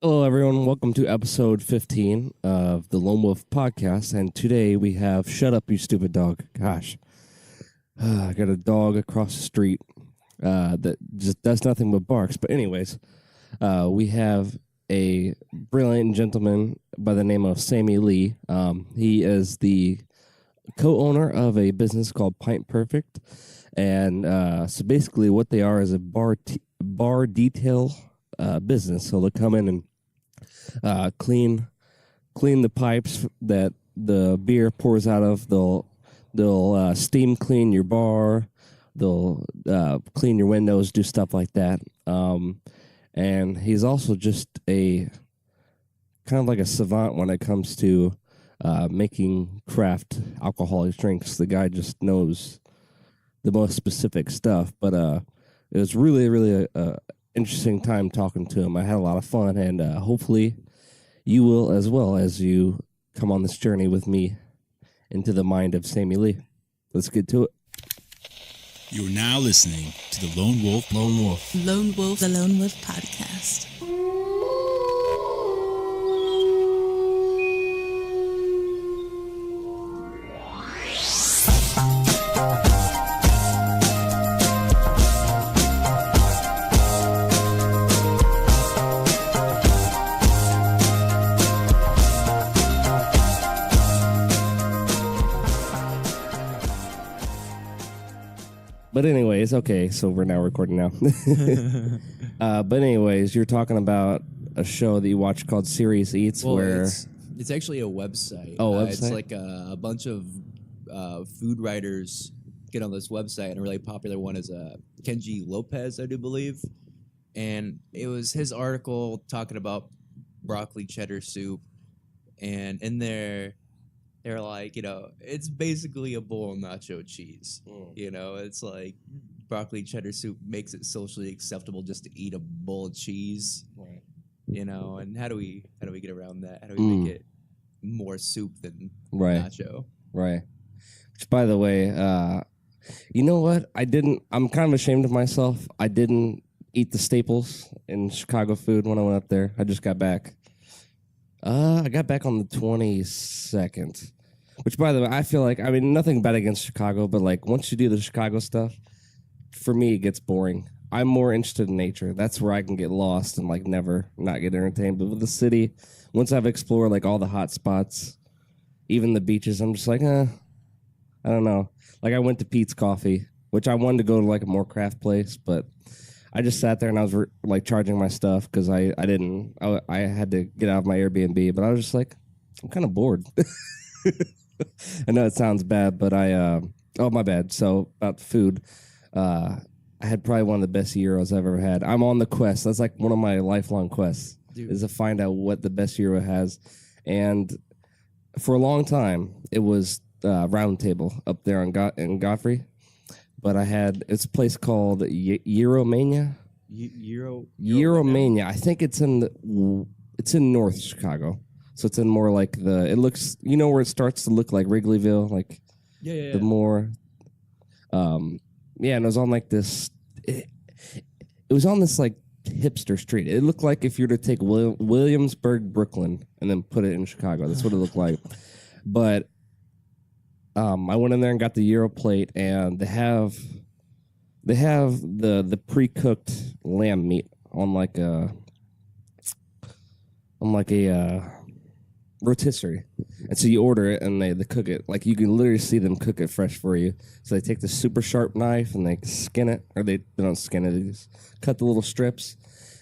Hello, everyone. Welcome to episode 15 of the Lone Wolf podcast. And today we have Shut Up, You Stupid Dog. Gosh, I got a dog across the street that just does nothing but barks. But, anyways, we have a brilliant gentleman by the name of Sammie Lee. He is the co owner of a business called Pint Perfect. And so basically, what they are is a bar detail business. So they'll come in and clean the pipes that the beer pours out of. They'll steam clean your bar. They'll clean your windows, do stuff like that. And he's also just a kind of like a savant when it comes to making craft alcoholic drinks. The guy just knows the most specific stuff. But it was really a interesting time talking to him. I had a lot of fun, and hopefully you will as well as you come on this journey with me into the mind of Sammie Lee. Let's get to it. You're now listening to the Lone Wolf the Lone Wolf podcast. But anyways, okay, so we're now recording now. But anyways, you're talking about a show that you watch called Serious Eats, where it's actually a website. Oh, website? It's like a bunch of food writers get on this website, and a really popular one is Kenji Lopez, I do believe. And it was his article talking about broccoli cheddar soup, and in there they're like, it's basically a bowl of nacho cheese. It's like broccoli cheddar soup makes it socially acceptable just to eat a bowl of cheese. Right. And how do we get around that? How do we make it more soup than nacho? Right. Which, by the way, you know what? I'm kind of ashamed of myself. I didn't eat the staples in Chicago food when I went up there. I just got back. I got back on the 22nd. Which, by the way, I feel like, nothing bad against Chicago, but like once you do the Chicago stuff, for me, it gets boring. I'm more interested in nature. That's where I can get lost and like never not get entertained. But with the city, once I've explored like all the hot spots, even the beaches, I'm just like, I don't know. Like I went to Pete's Coffee, which I wanted to go to like a more craft place, but I just sat there and I was like charging my stuff because I had to get out of my Airbnb, but I was just like, I'm kind of bored. I know it sounds bad, but oh, my bad. So about food, I had probably one of the best gyros I've ever had. I'm on the quest. That's like one of my lifelong quests. Dude. Is to find out what the best gyro has. And for a long time, it was Round Table up there in Godfrey. But it's a place called Euromania. Euromania. I think it's in North Chicago. So it's in more like it looks, where it starts to look like Wrigleyville, like the more, and it was on like this, it was on this like hipster street. It looked like if you were to take Williamsburg, Brooklyn, and then put it in Chicago. That's what it looked like. But I went in there and got the Euro plate, and they have the pre-cooked lamb meat on like a rotisserie. And so you order it and they cook it. Like you can literally see them cook it fresh for you. So they take the super sharp knife and they skin it, or they don't skin it, they just cut the little strips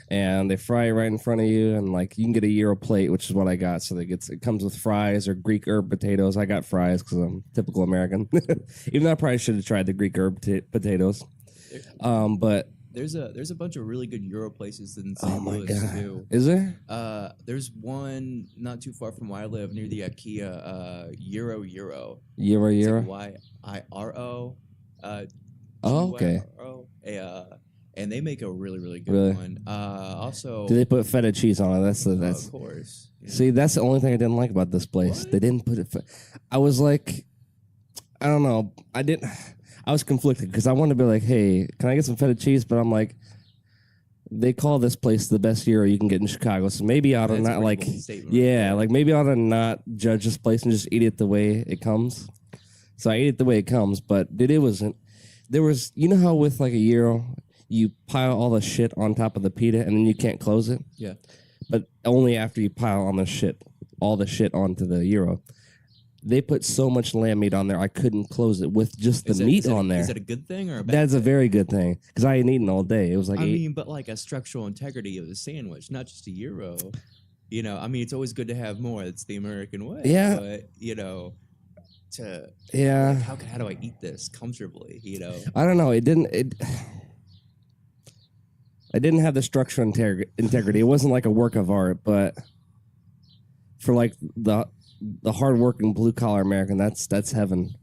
and they fry it right in front of you. And like you can get a Euro plate, which is what I got. So it comes with fries or Greek herb potatoes. I got fries because I'm typical American. Even though I probably should have tried the Greek herb potatoes. But There's a bunch of really good Euro places in St. Louis too. Is there? There's one not too far from where I live near the IKEA. Euro. Euro. YIRO. Oh, okay. And they make a really good one. Also, do they put feta cheese on it? That's of course. Yeah. See, that's the only thing I didn't like about this place. What? They didn't put it. I was like, I don't know. I was conflicted because I wanted to be like, hey, can I get some feta cheese? But I'm like, they call this place the best gyro you can get in Chicago. So maybe I ought to That's a not pretty like, bold statement right yeah, there. like maybe I ought to not judge this place and just eat it the way it comes. So I ate it the way it comes, but dude, it wasn't. There was, you know how with like a gyro, you pile all the shit on top of the pita and then you can't close it, Yeah. but only after you pile on all the shit onto the gyro. They put so much lamb meat on there, I couldn't close it with just the meat on there. Is that a good thing or a bad That's a thing? very good thing because I ain't eaten all day. It was like I mean, but like a structural integrity of the sandwich, not just a gyro. You know, I mean, it's always good to have more. It's the American way. Yeah. But, you know, to yeah. like, how do I eat this comfortably? You know, I don't know. I didn't have the structural integrity. It wasn't like a work of art, but for like the hardworking blue collar American, that's heaven.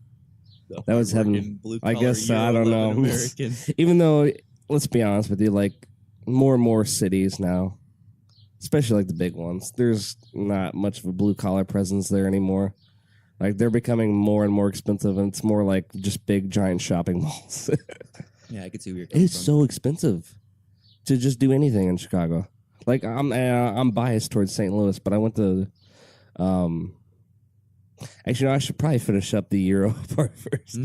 That was heaven. I guess I don't know. American. Even though, let's be honest with you, like more and more cities now, especially like the big ones, there's not much of a blue collar presence there anymore. Like they're becoming more and more expensive, and it's more like just big giant shopping malls. Yeah, I could see where you're coming It's from. so expensive to just do anything in Chicago. Like I'm biased towards St. Louis, but I went to actually, no, I should probably finish up the Euro part first.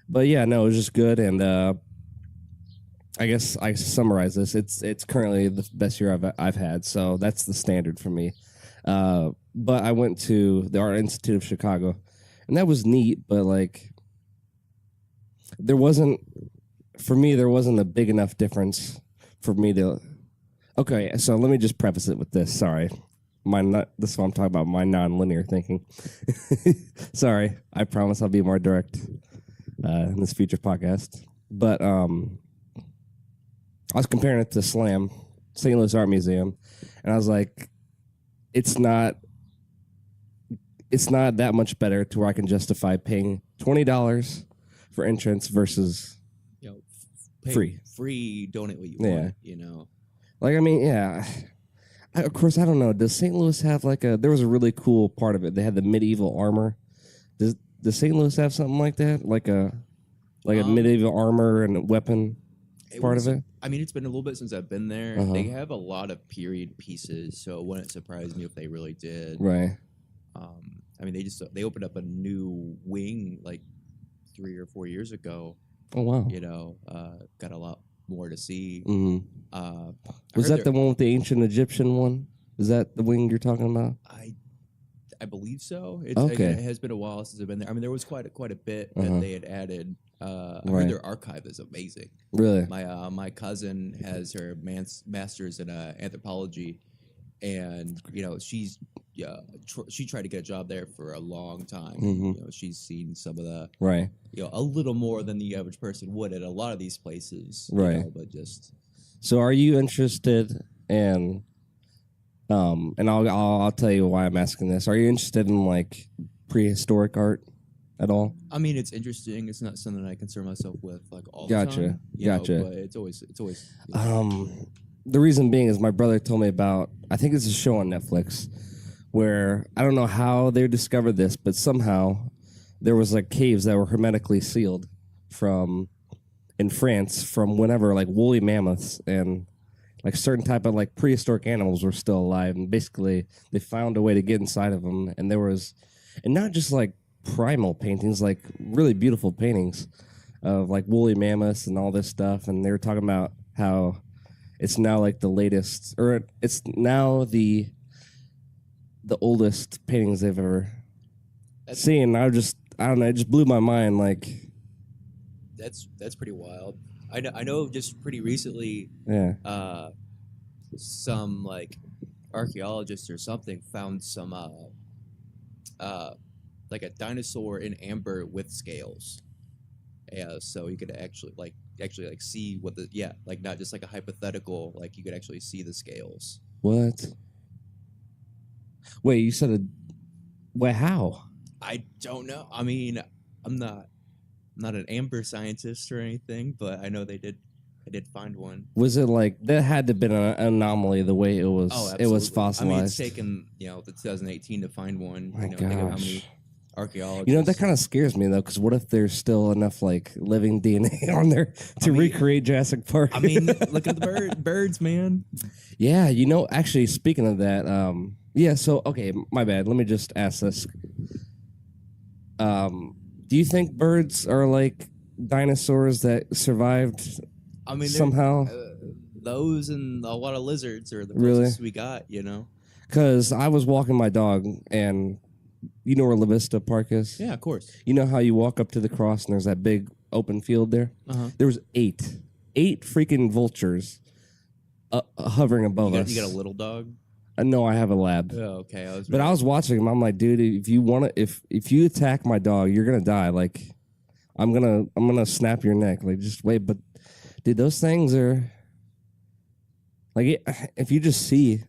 But yeah, no, it was just good, and I guess I summarize this. It's currently the best year I've had, so that's the standard for me. But I went to the Art Institute of Chicago, and that was neat. But like, there wasn't a big enough difference for me to. Okay, so let me just preface it with this. Sorry. This is what I'm talking about, my non-linear thinking. Sorry, I promise I'll be more direct in this future podcast. But I was comparing it to SLAM, St. Louis Art Museum, and I was like, it's not that much better to where I can justify paying $20 for entrance versus You know, free, donate what you want. You know, like, I mean, yeah. Of course, I don't know. Does St. Louis have like there was a really cool part of it. They had the medieval armor. Does St. Louis have something like that? Like a medieval armor and a weapon part of it? I mean, it's been a little bit since I've been there. Uh-huh. They have a lot of period pieces, so it wouldn't surprise me if they really did. Right. I mean, they opened up a new wing like 3 or 4 years ago. Oh, wow. You know, got a lot more to see. Mm-hmm. Was that the one with the ancient Egyptian one? Is that the wing you're talking about? I believe so. Okay. It has been a while since I've been there. I mean, there was quite a bit that they had added. I Right. heard their archive is amazing. Really? My cousin has her master's in anthropology, and you know she tried to get a job there for a long time. Mhm. You know, she's seen some of the Right. a little more than the average person would at a lot of these places. you Right. know, but just So are you interested in and I'll tell you why I'm asking this. Are you interested in like prehistoric art at all? I mean, it's interesting. It's not something I concern myself with like all Gotcha. the time. Gotcha. But it's always. You know, The reason being is my brother told me about, I think it's a show on Netflix where I don't know how they discovered this, but somehow there was like caves that were hermetically sealed in France from whenever, like woolly mammoths and like certain type of like prehistoric animals were still alive, and basically they found a way to get inside of them, and not just like primal paintings, like really beautiful paintings of like woolly mammoths and all this stuff, and they were talking about how it's now like the latest, or it's now the oldest paintings they've ever seen. I don't know, it just blew my mind. Like, that's pretty wild. I know. Just pretty recently, yeah, some like archaeologists or something found some like a dinosaur in amber with scales. Yeah, so you could actually see what like not just like a hypothetical, like you could actually see the scales. what? Wait, you said wait, how? I don't know. I mean, I'm not an amber scientist or anything, but I know I did find one. Was it like that had to have been an anomaly the way it was? Oh, it was absolutely. fossilized. I mean, it's taken the 2018 to find one. My Think of how gosh. many archaeologists. You know, that kind of scares me though, because what if there's still enough like living DNA on there to recreate Jurassic Park? I mean, look at the birds, man. Yeah, you know, actually, speaking of that, yeah. So, okay, my bad. Let me just ask this. Do you think birds are like dinosaurs that survived I mean, somehow? Those and a lot of lizards are the Really? closest we got. You know. Because I was walking my dog, and you know where La Vista Park is? Yeah, of course. You know how you walk up to the cross and there's that big open field there? Uh-huh. There was eight freaking vultures hovering above us. You got a little dog? No, I have a lab. Oh, okay. I was watching him. I'm like, dude, if you attack my dog, you're gonna die. Like, I'm gonna snap your neck. Like, just wait. But dude, those things are like, if you just see,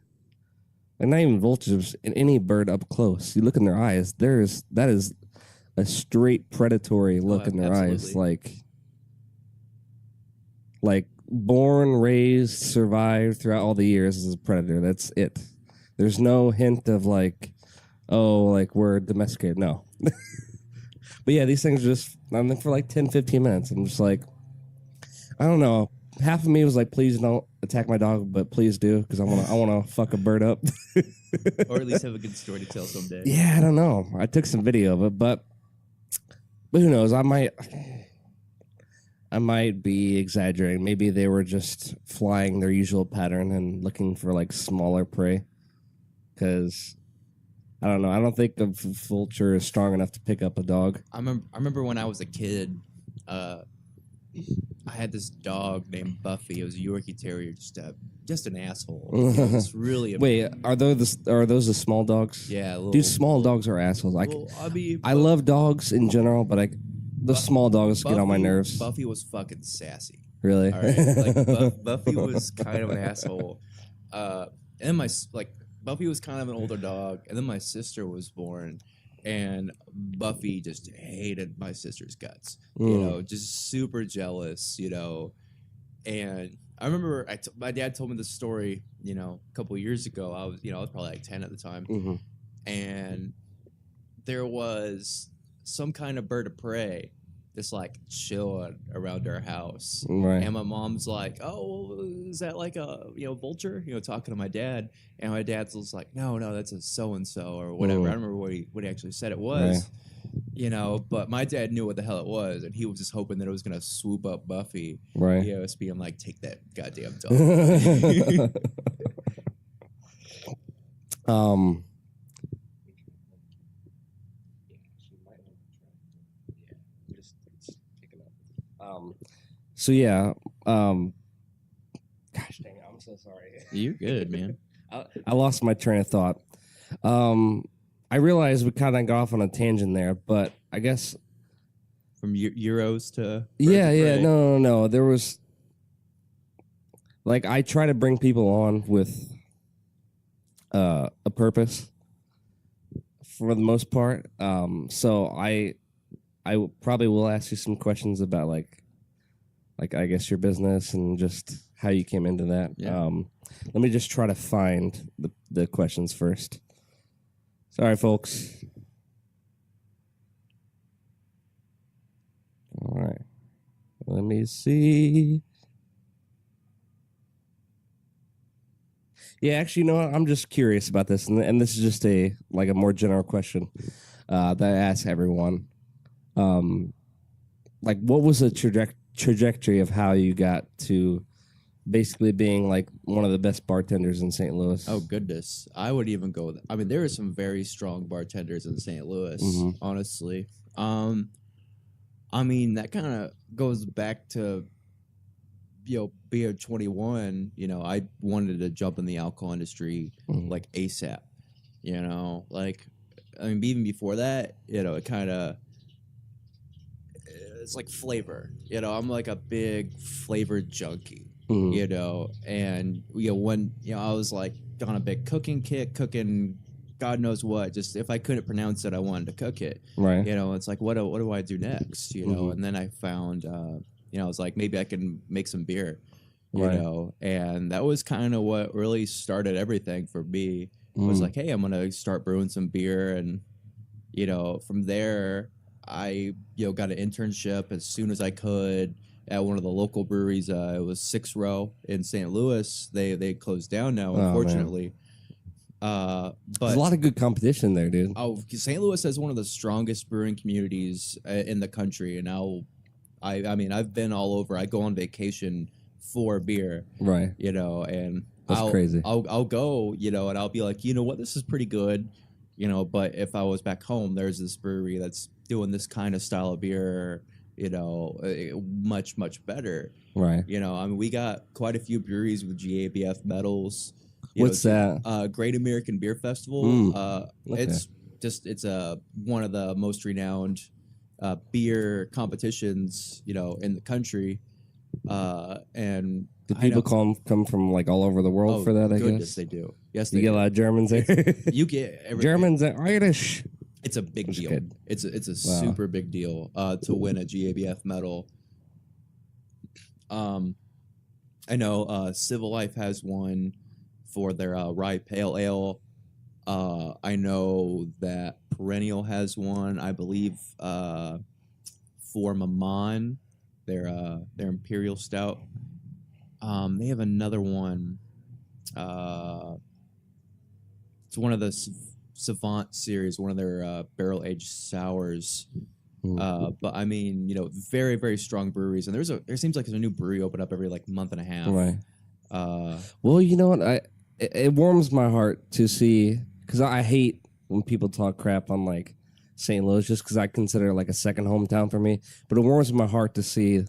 and not even vultures, in any bird up close, you look in their eyes. That is a straight predatory look in their eyes. Like born, raised, survived throughout all the years as a predator. That's it. There's no hint of like, oh, like we're domesticated. No. But yeah, these things I'm there for like 10, 15 minutes. I'm just like, I don't know. Half of me was like, please don't attack my dog, but please do, because I wanna fuck a bird up. Or at least have a good story to tell someday. Yeah, I don't know. I took some video of it, but who knows? I might be exaggerating. Maybe they were just flying their usual pattern and looking for like smaller prey. Because I don't know. I don't think a vulture is strong enough to pick up a dog. I remember when I was a kid, I had this dog named Buffy. It was a Yorkie Terrier, just an asshole. It was really Wait, are those the small dogs? Yeah, Dude, small dogs are assholes. I love dogs in general, but the small dogs get on my nerves. Buffy was fucking sassy. Really? All right? Like Buffy was kind of an asshole. And Buffy was kind of an older dog, and then my sister was born, and Buffy just hated my sister's guts. You know, just super jealous. You know, and I remember my dad told me this story. You know, a couple of years ago. I was probably like 10 at the time, and there was some kind of bird of prey just like chilling around our house. Right. And my mom's like, oh, is that like a vulture? Talking to my dad. And my dad's just like, no, that's a so-and-so or whatever. I don't remember what he actually said it was. Right. But my dad knew what the hell it was, and he was just hoping that it was gonna swoop up Buffy. Right. Us being like, take that goddamn dog. So yeah, gosh dang it, I'm so sorry. You're good, man. I lost my train of thought. I realized we kind of got off on a tangent there, but I guess from Euros to no. There was like I try to bring people on with a purpose for the most part. So I probably will ask you some questions about like I guess your business and just how you came into that. Yeah. Let me just try to find the questions first. Sorry, folks. All right. Let me see. Yeah, actually, you know what? I'm just curious about this, and this is just a more general question that I ask everyone. Like, what was the trajectory of how you got to basically being like one of the best bartenders in St. Louis? Oh goodness, I would even go with. I mean, there are some very strong bartenders in St. Louis. Honestly, I mean that kind of goes back to being 21. I wanted to jump in the alcohol industry like ASAP. I mean, even before that, it kind of. It's like flavor, I'm like a big flavor junkie, and when I was like on a big cooking kick, cooking God knows what, just if I couldn't pronounce it, I wanted to cook it, right? It's like what do I do next, and then I found I was like, maybe I can make some beer, and that was kind of what really started everything for me. Was like, hey, I'm gonna start brewing some beer, and From there, I got an internship as soon as I could at one of the local breweries. It was 6 Row in St. Louis. They closed down now, unfortunately. There's But a lot of good competition there, dude. St. Louis has one of the strongest brewing communities in the country, and I mean, I've been all over. I go on vacation for beer, Right. And That's crazy. I'll go, and I'll be like, what, this is pretty good, But if I was back home, there's this brewery that's doing this kind of style of beer, much better, Right. I mean, we got quite a few breweries with GABF medals. What's that? Great American Beer Festival. Okay. It's one of the most renowned beer competitions, in the country. And Do people come from like all over the world for that? I goodness, guess they do. Yes, you get a lot of Germans there. You get Germans and Irish. It's a big deal. Good. It's a super big deal to win a GABF medal. I know Civil Life has one for their rye pale ale. I know that Perennial has one. I believe for Maman, their Imperial Stout. They have another one. It's one of the Savant series, one of their barrel aged sours. But I mean, very, very strong breweries, and there seems like there's a new brewery open up every like month and a half. Right. Well, you know what? It warms my heart to see, because I hate when people talk crap on like St. Louis, just because I consider it like a second hometown for me. But it warms my heart to see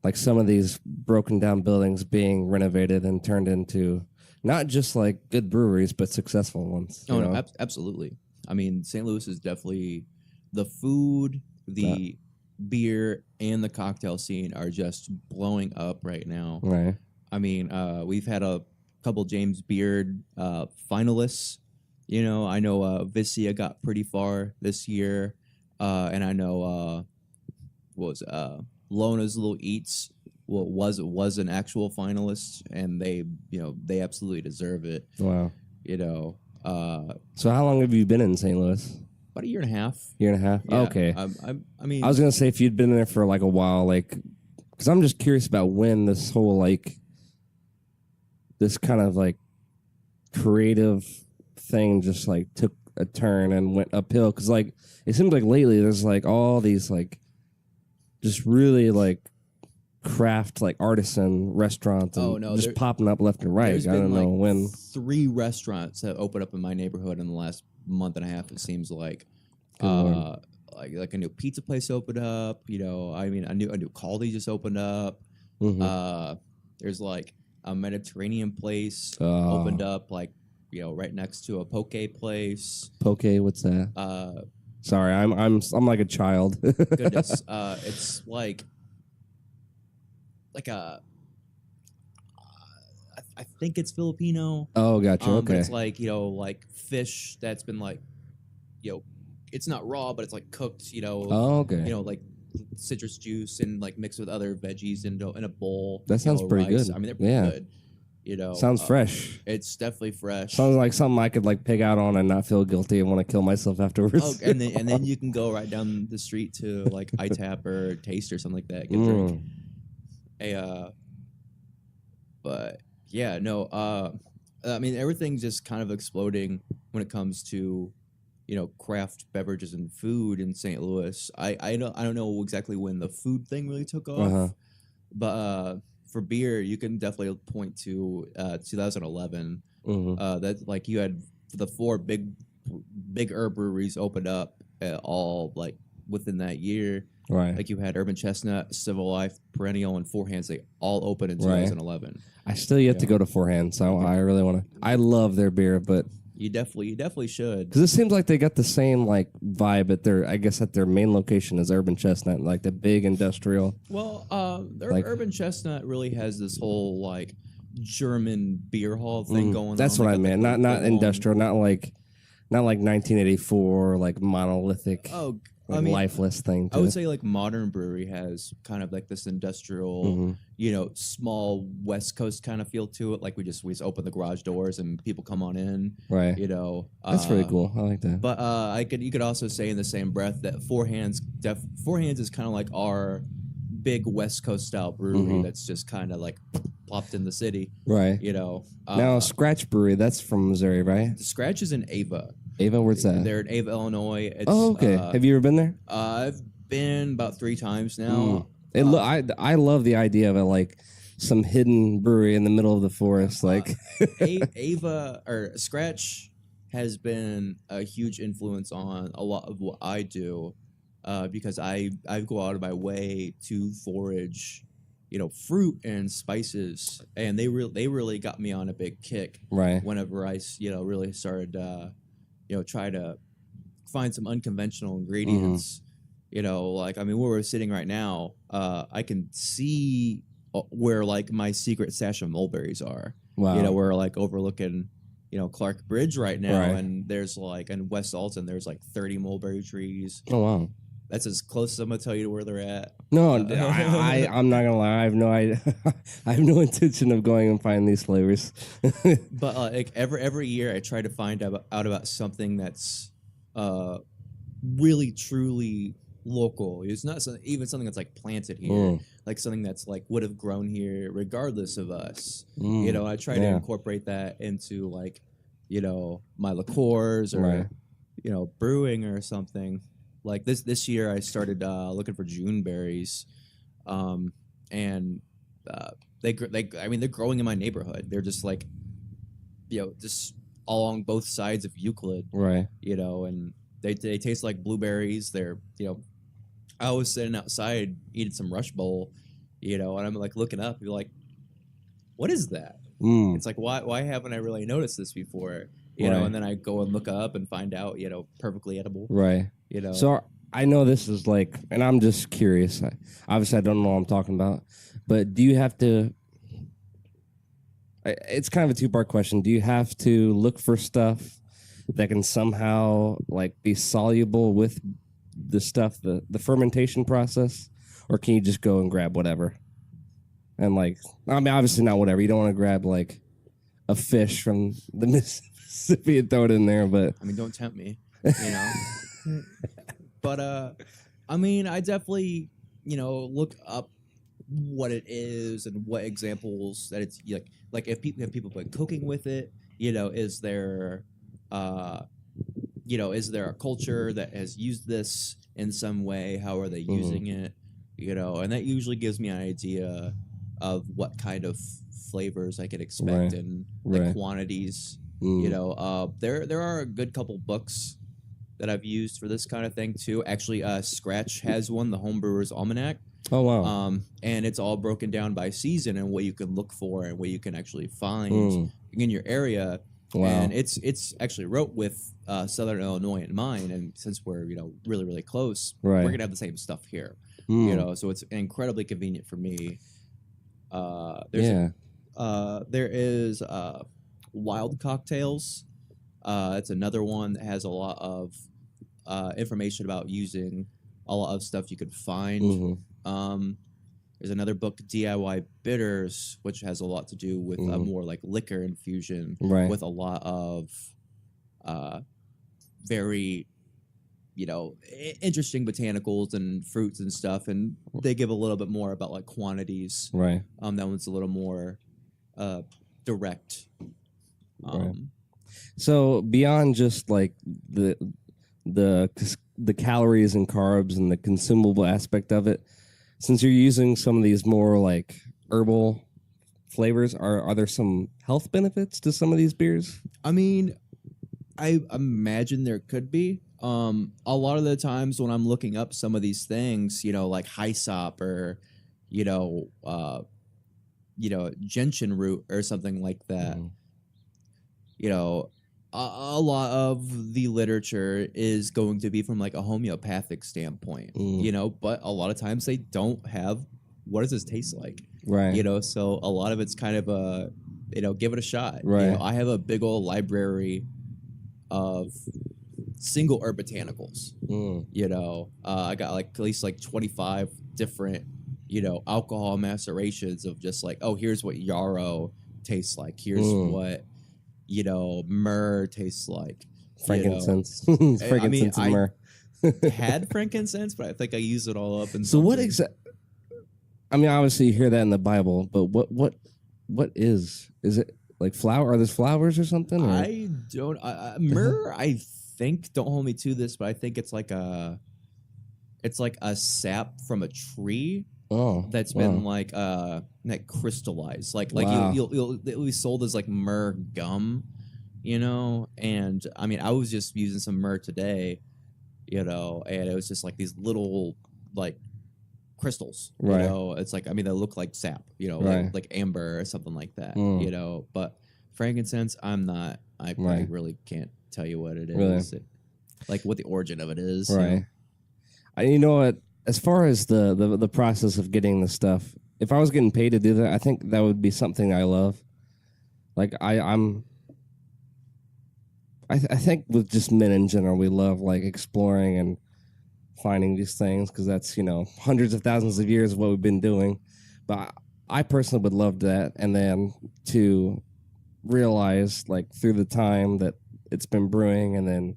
like some of these broken down buildings being renovated and turned into not just like good breweries, but successful ones. Oh, no, absolutely. I mean, St. Louis is definitely the food, the beer, and the cocktail scene are just blowing up right now. Right. I mean, we've had a couple James Beard finalists. I know Vicia got pretty far this year, and I know Lona's Little Eats was an actual finalist, and they absolutely deserve it. Wow. So how long have you been in St. Louis? About a year and a half. Year and a half? Yeah, Okay. I mean, I was going to say if you'd been there for like a while, like, because I'm just curious about when this whole like, this kind of like creative thing just like took a turn and went uphill. Because like, it seems like lately there's like all these like, just really like craft, like artisan restaurants and just popping up left and right. I don't know when. 3 restaurants that opened up in my neighborhood in the last month and a half, it seems like. Like a new pizza place opened up, I mean, a new Caldi just opened up. There's like a Mediterranean place opened up, like, right next to a poke place. Poke, what's that? Sorry, I'm like a child. Goodness. It's like a I think it's Filipino. Oh, gotcha. Okay. But it's like, like fish that's been like, it's not raw, but it's like cooked, Oh, okay. Like citrus juice and like mixed with other veggies in a bowl. That sounds pretty rice. good. I mean, they're pretty good. Sounds fresh. It's definitely fresh. Sounds like something I could like pig out on and not feel guilty and want to kill myself afterwards. Oh, and then you can go right down the street to like iTap or Taste or something like that. Get a drink. But yeah, no. I mean, everything's just kind of exploding when it comes to craft beverages and food in St. Louis. I don't know exactly when the food thing really took off, but for beer, you can definitely point to 2011. That like you had the 4 big herb breweries opened up all like within that year. Right. Like you had Urban Chestnut, Civil Life, Perennial, and Four Hands. They all opened in 2011. I still yet to go to Four Hands, so I really want to. I love their beer, but you definitely should. Because it seems like they got the same like vibe at their main location as Urban Chestnut, like the big industrial. Well, Urban Chestnut really has this whole like German beer hall thing going on. That's what I meant. Not industrial, not like 1984, like monolithic. Oh, like, I mean, lifeless thing. I would say like modern brewery has kind of like this industrial, small West Coast kind of feel to it. Like we just open the garage doors and people come on in. Right. That's pretty cool. I like that. But you could also say in the same breath that Four Hands is kind of like our big West Coast style brewery that's just kind of like plopped in the city. Right. Now Scratch Brewery, that's from Missouri, right? Scratch is in Ava. Ava, where's that? They're in Ava, Illinois. Okay. Have you ever been there? I've been about 3 times now. I love the idea of it, like some hidden brewery in the middle of the forest. Ava or Scratch has been a huge influence on a lot of what I do, because I go out of my way to forage, fruit and spices, and they really got me on a big kick. Right. Whenever I really started try to find some unconventional ingredients. Where we're sitting right now, I can see where like my secret stash of mulberries are. Wow. We're like overlooking, Clark Bridge right now, Right. and there's like in West Alton, there's like 30 mulberry trees. Oh wow. That's as close as I'm gonna tell you to where they're at. No, I'm not gonna lie. I have no idea. I have no intention of going and finding these flavors. But like every year, I try to find out about something that's really truly local. It's not even something that's like planted here, like something that's like would have grown here regardless of us. I try to incorporate that into like, my liqueurs or Right. brewing or something. Like this year, I started looking for June berries, and they're growing in my neighborhood. They're just like, just along both sides of Euclid, Right. And they taste like blueberries. They're, I was sitting outside eating some Rush Bowl, and I'm like looking up, you're like, what is that? It's like, why haven't I really noticed this before? Right. And then I go and look up and find out, perfectly edible. Right. So I know this is like, and I'm just curious. Obviously, I don't know what I'm talking about, but do you have to? It's kind of a 2-part question. Do you have to look for stuff that can somehow like be soluble with the stuff, the fermentation process, or can you just go and grab whatever? And like, I mean, obviously not whatever. You don't want to grab like a fish from the Mississippi and throw it in there, but I mean, don't tempt me, But I definitely, look up what it is and what examples that it's like if people been cooking with it, is there is there a culture that has used this in some way? How are they using it? And that usually gives me an idea of what kind of flavors I could expect and the quantities. There are a good couple books that I've used for this kind of thing too. Actually, Scratch has one, the Homebrewers Almanac. Oh wow! And it's all broken down by season and what you can look for and what you can actually find in your area. Wow. And it's actually wrote with Southern Illinois in mind, and since we're really really close, Right. we're gonna have the same stuff here. So it's incredibly convenient for me. There is Wild Cocktails. It's another one that has a lot of information about using a lot of stuff you could find. There's another book, DIY Bitters, which has a lot to do with more like liquor infusion, with a lot of very, interesting botanicals and fruits and stuff. And they give a little bit more about like quantities. Right. That one's a little more direct. Right. So beyond just like the calories and carbs and the consumable aspect of it, since you're using some of these more like herbal flavors, are there some health benefits to some of these beers? I mean, I imagine there could be. A lot of the times when I'm looking up some of these things, like hyssop or, gentian root or something like that. A lot of the literature is going to be from like a homeopathic standpoint, but a lot of times they don't have what does this taste like, right? So a lot of it's kind of a, give it a shot, right? I have a big old library of single herb botanicals. Mm. You know, I got like at least like 25 different, you know, alcohol macerations of just like, oh, here's what yarrow tastes like. Here's what, you know, myrrh tastes like. Frankincense. You know. Frankincense and myrrh. Had frankincense, but I think I used it all up. In So what something. I mean, obviously you hear that in the Bible, but what is it like flower? Are those flowers or something? Or? I don't. Myrrh, I think. Don't hold me to this, but I think it's like a sap from a tree. Oh, That's been like crystallized. Like Wow. it'll be sold as like myrrh gum, you know. And I mean, I was just using some myrrh today, you know, and it was just like these little like crystals, Right. you know. It's like, I mean, they look like sap, you know, Right. like amber or something like that, Mm. you know. But frankincense, I Right. really can't tell you what it Really? is, like what the origin of it is, you Right. know? You know what? As far as the process of getting the stuff, if I was getting paid to do that, I think that would be something I love. Like I think with just men in general, we love like exploring and finding these things because that's, you know, hundreds of thousands of years of what we've been doing. But I personally would love that, and then to realize like through the time that it's been brewing and then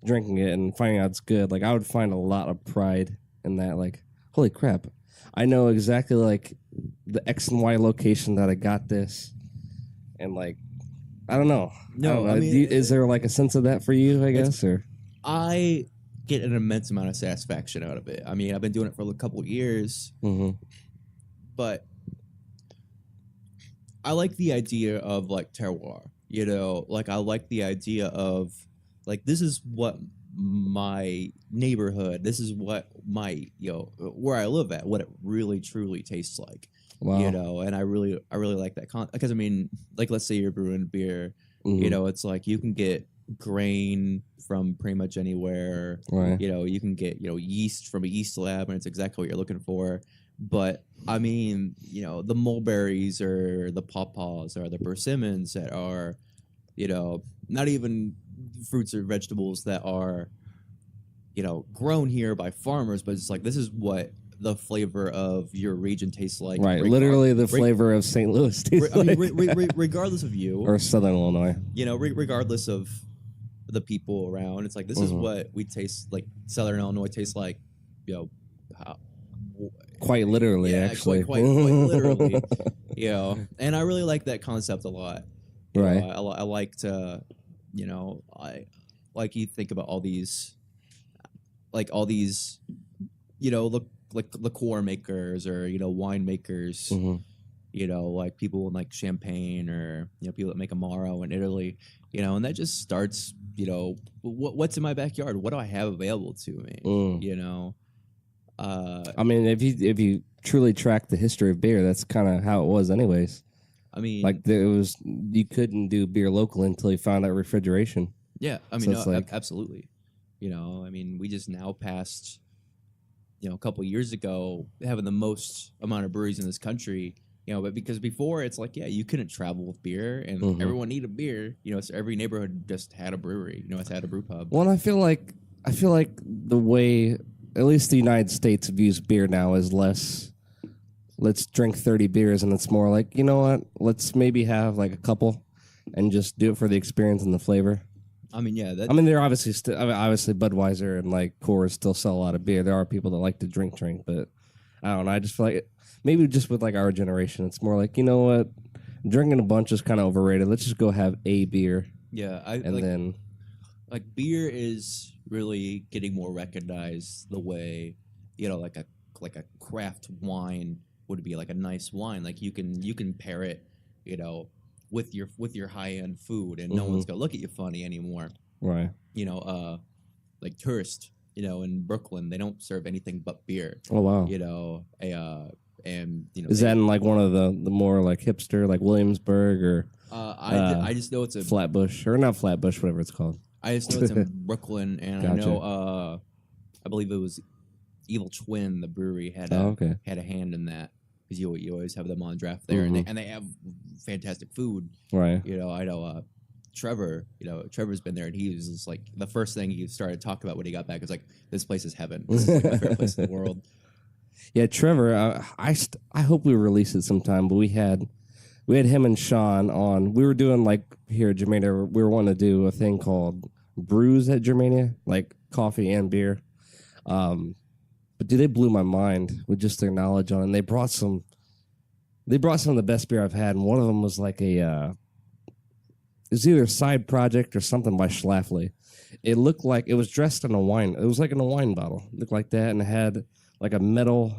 drinking it and finding out it's good, like I would find a lot of pride in that. Like, holy crap, I know exactly like the X and Y location that I got this, and like I don't know. No, I mean, is there like a sense of that for you? I guess, or I get an immense amount of satisfaction out of it. I mean, I've been doing it for a couple of years, but I like the idea of like terroir, you know, like I like the idea of like, this is what my neighborhood, this is what my, you know, where I live at, what it really truly tastes like. wow, You know, and I really like that because I mean, like, let's say you're brewing beer, you know, it's like you can get grain from pretty much anywhere. right, You know, you can get, you know, yeast from a yeast lab, and it's exactly what you're looking for. But I mean, you know, the mulberries or the pawpaws or the persimmons that are, you know, not even fruits or vegetables that are, you know, grown here by farmers, but it's like, this is what the flavor of your region tastes like. right. Literally, the flavor of St. Louis tastes I mean, like. regardless of you, Or Southern Illinois. you know, regardless of the people around, it's like, this is what we taste like. Southern Illinois tastes like, you know, Quite literally, yeah, actually. quite literally, you know. And I really like that concept a lot. You Right. know, I like to, you know, like you think about all these, you know, like liqueur makers or, you know, wine makers, you know, like people in like Champagne or, you know, people that make Amaro in Italy, you know, and that just starts, you know, what's in my backyard? What do I have available to me? You know? I mean, if you truly track the history of beer, that's kind of how it was anyways. I mean, like you couldn't do beer local until you found out refrigeration. Yeah, I So mean, it's no, like- absolutely. You know, I mean, we just now passed, you know, a couple of years ago, having the most amount of breweries in this country. You know, but because before it's like, yeah, you couldn't travel with beer, and everyone needed beer. You know, so every neighborhood just had a brewery. You know, it's had a brew pub. Well, and I feel like the way at least the United States views beer now is less. Let's drink 30 beers, and it's more like, you know what? Let's maybe have like a couple, and just do it for the experience and the flavor. I mean, yeah. I mean, they're obviously obviously Budweiser and like Coors still sell a lot of beer. There are people that like to drink, but I don't know. I just feel like maybe just with like our generation, it's more like, you know what, drinking a bunch is kind of overrated. Let's just go have a beer. Yeah, Then like beer is really getting more recognized the way, you know, like a craft wine would be like a nice wine. Like you can pair it, you know, with your high end food, and no one's gonna look at you funny anymore. right. You know, like Tourist, you know, in Brooklyn, they don't serve anything but beer. Oh wow. You know, and you know, Is that in like one of the more like hipster, like Williamsburg or I just know it's a Flatbush, or not Flatbush, whatever it's called? I just know it's in Brooklyn, and I Gotcha. know I believe it was Evil Twin, the brewery had had a hand in that, because you always have them on draft there, and they have fantastic food. Right. You know, I know Trevor, Trevor's been there, and he was just like the first thing he started talking about when he got back was like, "This place is heaven. This is like my favorite place in the world." Yeah, Trevor. I hope we release it sometime. But we had him and Sean on. We were doing like here at Germania. We were wanting to do a thing called brews at Germania, like coffee and beer. But dude, they blew my mind with just their knowledge on it. And they brought some of the best beer I've had, and one of them was like it was either a side project or something by Schlafly. It looked like it was dressed in a wine. It was like in a wine bottle. It looked like that, and it had like a metal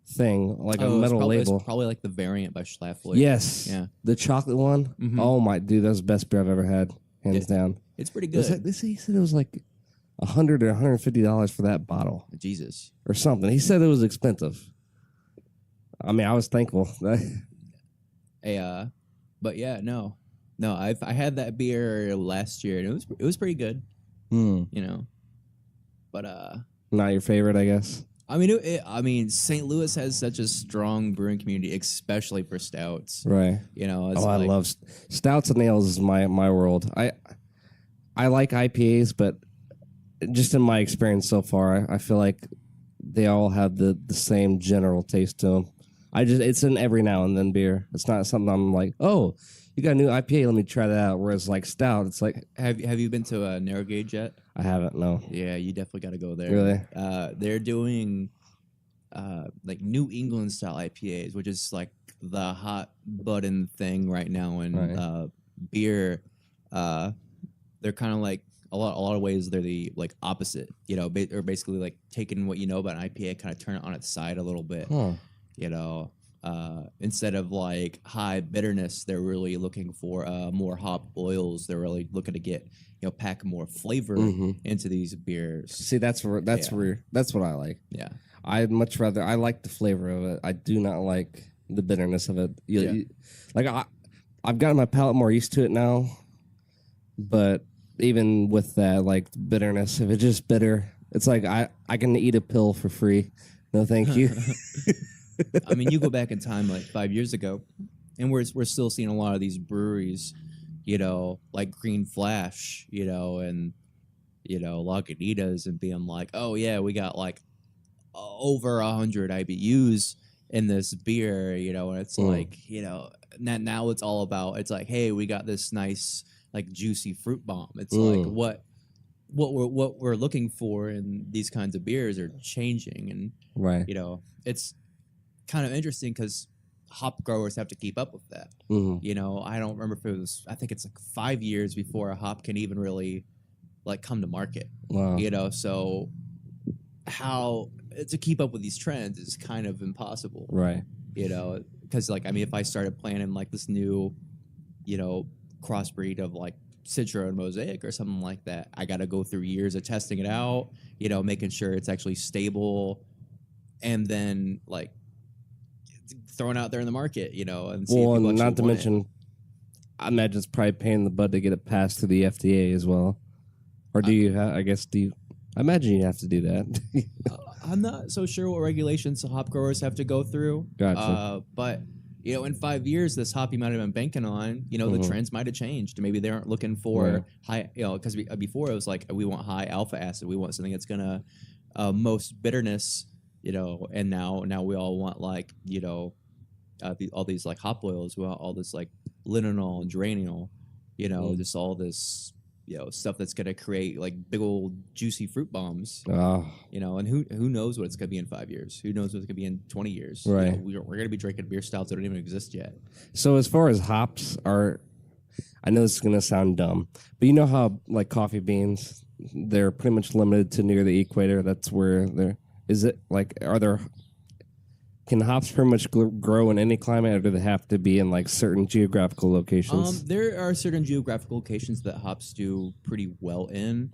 thing, like a metal label. It's probably like the variant by Schlafly. Yes. Yeah. The chocolate one. Mhm. Oh my dude, that's the best beer I've ever had, hands down. It's pretty good. He said it was like $100 or $150 for that bottle Jesus. or something. He said it was expensive. I mean, I was thankful. But yeah, no, I had that beer last year, and it was pretty good. But Not your favorite, I guess. I mean, St. Louis has such a strong brewing community, especially for stouts. Right. It's I love stouts and ales is my world. I like IPAs, but just in my experience so far, I feel like they all have the same general taste to them. It's an every now and then beer. It's not something I'm like, oh, you got a new IPA, let me try that out. Whereas like stout, it's like, have you been to Narrow Gauge yet? I haven't. No. Yeah, you definitely got to go there. Really? They're doing like New England style IPAs, which is like the hot button thing right now in beer. They're kind of like a lot of ways they're the like opposite, or basically like taking what you know about an IPA, kind of turn it on its side a little bit. Huh. Instead of like high bitterness, they're really looking for more hop oils. They're really looking to get pack more flavor into these beers. See, that's what I like. Yeah, I'd much rather. I like the flavor of it. I do not like the bitterness of it. I've gotten my palate more used to it now, but even with that, like bitterness, if it's just bitter, it's like I can eat a pill for free. No, thank you. I mean, you go back in time like 5 years ago, and we're still seeing a lot of these breweries, like Green Flash, and Lagunitas, and being like, oh yeah, we got like over 100 IBUs in this beer, and it's like, now it's all about, it's like, hey, we got this nice like juicy fruit bomb. It's like what we're looking for in these kinds of beers are changing, and right, it's kind of interesting because hop growers have to keep up with that. I don't remember if it was, I think it's like 5 years before a hop can even really like come to market. Wow. So how to keep up with these trends is kind of impossible. Right. Because like, I mean, if I started planning like this new, crossbreed of like Citra and Mosaic or something like that, I got to go through years of testing it out, making sure it's actually stable, and then like throwing out there in the market, and see well, if people and not to want mention, I imagine it's probably pain in the butt to get it passed through the FDA as well. Or do you? I imagine you have to do that. I'm not so sure what regulations hop growers have to go through. Gotcha. But in 5 years, this hop you might have been banking on, the trends might have changed. Maybe they aren't looking for high, because before it was like, we want high alpha acid, we want something that's gonna most bitterness, and now we all want like all these like hop oils, we want all this like linalool and dranol, just all this stuff that's gonna create like big old juicy fruit bombs. And who knows what it's gonna be in 5 years? Who knows what it's gonna be in 20 years? Right. We're gonna be drinking beer stouts that don't even exist yet. So as far as hops are, I know this is gonna sound dumb, but you know how like coffee beans, they're pretty much limited to near the equator. That's where they're. Is it like can hops pretty much grow in any climate, or do they have to be in like certain geographical locations? There are certain geographical locations that hops do pretty well in.